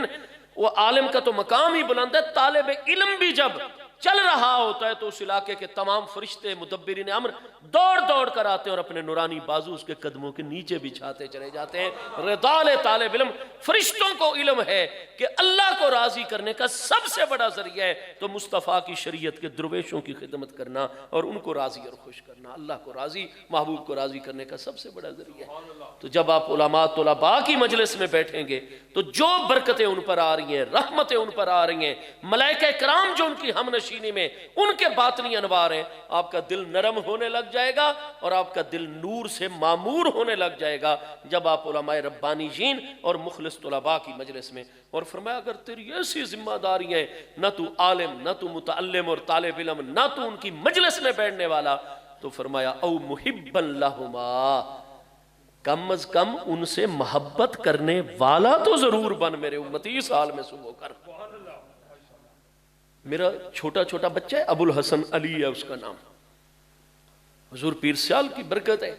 وہ عالم کا تو مقام ہی بلند ہے، طالب علم بھی جب چل رہا ہوتا ہے تو اس علاقے کے تمام فرشتے مدبرین امر دوڑ دوڑ کر آتے ہیں اور اپنے نورانی بازو اس کے قدموں کے نیچے بچھاتے چلے جاتے ہیں۔ رضا طالب علم، فرشتوں کو علم ہے کہ اللہ کو راضی کرنے کا سب سے بڑا ذریعہ ہے تو مصطفیٰ کی شریعت کے درویشوں کی خدمت کرنا اور ان کو راضی اور خوش کرنا، اللہ کو راضی، محبوب کو راضی کرنے کا سب سے بڑا ذریعہ ہے۔ تو جب آپ علماء طلباء کی مجلس میں بیٹھیں گے تو جو برکتیں ان پر آ رہی ہیں، رحمتیں ان پر آ رہی ہیں، ملائکہ کرام جو ان کی ہم نشینی میں ان کے باطنی انوار ہیں، آپ کا دل نرم ہونے لگ جائے گا اور آپ کا دل نور سے معمور ہونے لگ جائے گا جب آپ علماء ربانیین اور مخلص طلباء کی مجلس میں۔ اور فرمایا اگر تیری ایسی ذمہ داری ہے، نہ تو عالم، نہ تو متعلم اور طالب علم، نہ تو ان کی مجلس میں بیٹھنے والا، تو فرمایا او محبا لہما، کم از کم ان سے محبت کرنے والا تو ضرور بن میرے امتی اس حال میں صبح کر۔ میرا چھوٹا چھوٹا بچہ ہے ابو الحسن علی ہے اس کا نام، حضور پیر سیال کی برکت ہے،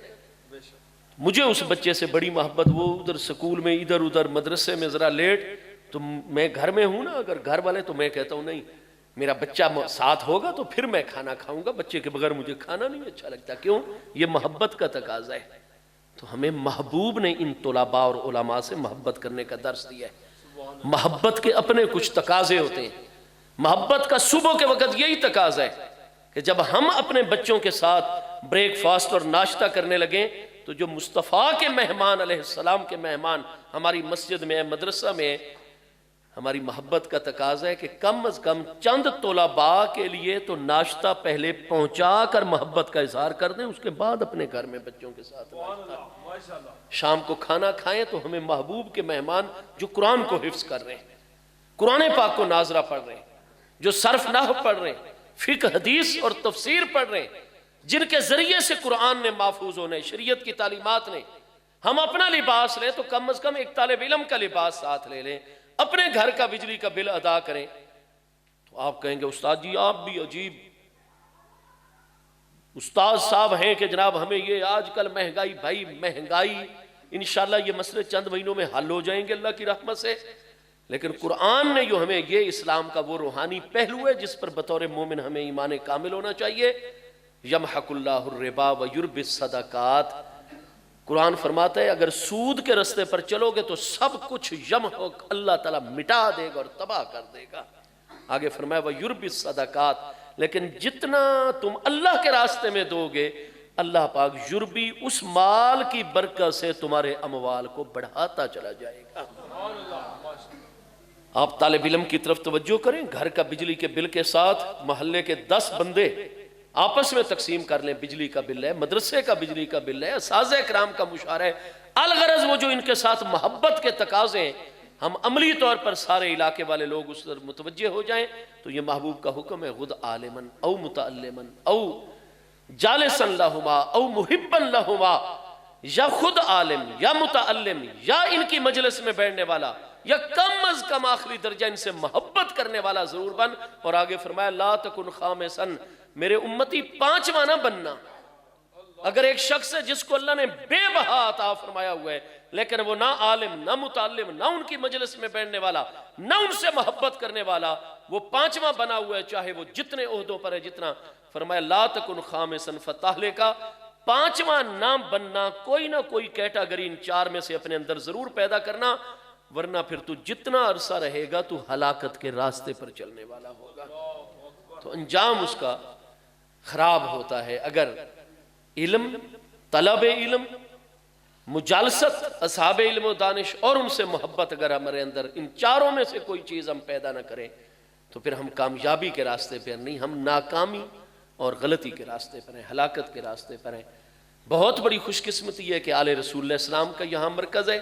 مجھے اس بچے سے بڑی محبت، وہ ادھر سکول میں ادھر ادھر مدرسے میں ذرا لیٹ، تو میں گھر میں ہوں نا، اگر گھر والے تو میں کہتا ہوں نہیں میرا بچہ ساتھ ہوگا تو پھر میں کھانا کھاؤں گا، بچے کے بغیر مجھے کھانا نہیں اچھا لگتا، کیوں؟ یہ محبت کا تقاضا ہے۔ تو ہمیں محبوب نے ان طلباء اور علماء سے محبت کرنے کا درس دیا ہے۔ محبت کے اپنے کچھ تقاضے ہوتے ہیں۔ محبت کا صبح کے وقت یہی تقاضا ہے کہ جب ہم اپنے بچوں کے ساتھ بریک فاسٹ اور ناشتہ کرنے لگیں تو جو مصطفیٰ کے مہمان علیہ السلام کے مہمان ہماری مسجد میں مدرسہ میں، ہماری محبت کا تقاضا ہے کہ کم از کم چند طلباء کے لیے تو ناشتہ پہلے پہنچا کر محبت کا اظہار کر دیں، اس کے بعد اپنے گھر میں بچوں کے ساتھ ناشتہ۔ شام کو کھانا کھائیں تو ہمیں محبوب کے مہمان جو قرآن کو حفظ کر رہے ہیں، قرآن پاک کو ناظرہ پڑھ رہے ہیں، جو صرف نحو پڑھ رہے ہیں، فقہ حدیث اور تفسیر پڑھ رہے ہیں، جن کے ذریعے سے قرآن نے محفوظ ہونے، شریعت کی تعلیمات نے، ہم اپنا لباس لیں تو کم از کم ایک طالب علم کا لباس ساتھ لے لیں، اپنے گھر کا بجلی کا بل ادا کریں۔ تو آپ کہیں گے استاد جی آپ بھی عجیب استاد صاحب ہیں کہ جناب ہمیں یہ آج کل مہنگائی، بھائی مہنگائی انشاءاللہ یہ مسئلے چند مہینوں میں حل ہو جائیں گے اللہ کی رحمت سے، لیکن قرآن نے جو ہمیں یہ اسلام کا وہ روحانی پہلو ہے جس پر بطور مومن ہمیں ایمان کامل ہونا چاہیے۔ یمحق اللہ الربا ویربی الصدقات، قرآن فرماتا ہے اگر سود کے رستے پر چلو گے تو سب کچھ یمحق، اللہ تعالیٰ مٹا دے گا اور تباہ کر دے گا۔ آگے فرمایا ویربی الصدقات، لیکن جتنا تم اللہ کے راستے میں دو گے اللہ پاک یربی اس مال کی برکت سے تمہارے اموال کو بڑھاتا چلا جائے گا۔ آپ طالب علم کی طرف توجہ کریں، گھر کا بجلی کے بل کے ساتھ محلے کے 10 بندے آپس میں تقسیم کر لیں، بجلی کا بل ہے، مدرسے کا بجلی کا بل ہے، اساتذہ کرام کا مشاورہ ہے، الغرض وہ جو ان کے ساتھ محبت کے تقاضے ہیں ہم عملی طور پر سارے علاقے والے لوگ اس پر متوجہ ہو جائیں تو یہ محبوب کا حکم ہے خود عالمن او متعلمن او جالسا لہما او محبا لہما، یا خود عالم یا متعلم یا ان کی مجلس میں بیٹھنے والا یا کم از کم آخری درجہ ان سے محبت کرنے والا ضرور بن۔ اور آگے فرمایا لا تکن خامسا، میرے امتی 5واں نہ بننا۔ اگر ایک شخص ہے جس کو اللہ نے بے بہا عطا فرمایا ہوا ہے لیکن وہ نہ عالم نہ متعلم نہ ان کی مجلس میں بیٹھنے والا نہ ان سے محبت کرنے والا، وہ 5واں بنا ہوا ہے چاہے وہ جتنے عہدوں پر ہے جتنا، فرمایا لا تکن خامسا فتحلے کا، 5واں نہ بننا، کوئی نہ کوئی کیٹاگری ان 4 میں سے اپنے اندر ضرور پیدا کرنا، ورنہ پھر تو جتنا عرصہ رہے گا تو ہلاکت کے راستے پر چلنے والا ہوگا۔ تو انجام اس کا خراب ہوتا ہے۔ اگر علم، طلب علم، مجالست اصحاب علم و دانش اور ان سے محبت اگر ہمارے اندر ان 4 میں سے کوئی چیز ہم پیدا نہ کریں تو پھر ہم کامیابی کے راستے پر نہیں، ہم ناکامی اور غلطی کے راستے پر ہیں، ہلاکت کے راستے پر ہیں۔ بہت بڑی خوش قسمتی ہے کہ آل رسول اللہ السلام کا یہاں مرکز ہے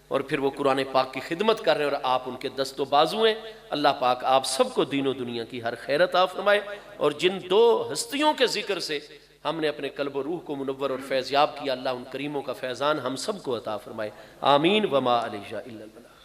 اور پھر وہ قرآن پاک کی خدمت کر رہے ہیں اور آپ ان کے دست و بازو ہیں۔ اللہ پاک آپ سب کو دین و دنیا کی ہر خیر عطا فرمائے، اور جن 2 ہستیوں کے ذکر سے ہم نے اپنے قلب و روح کو منور اور فیض یاب کیا، اللہ ان کریموں کا فیضان ہم سب کو عطا فرمائے۔ آمین وما علیہ الا البلاغ۔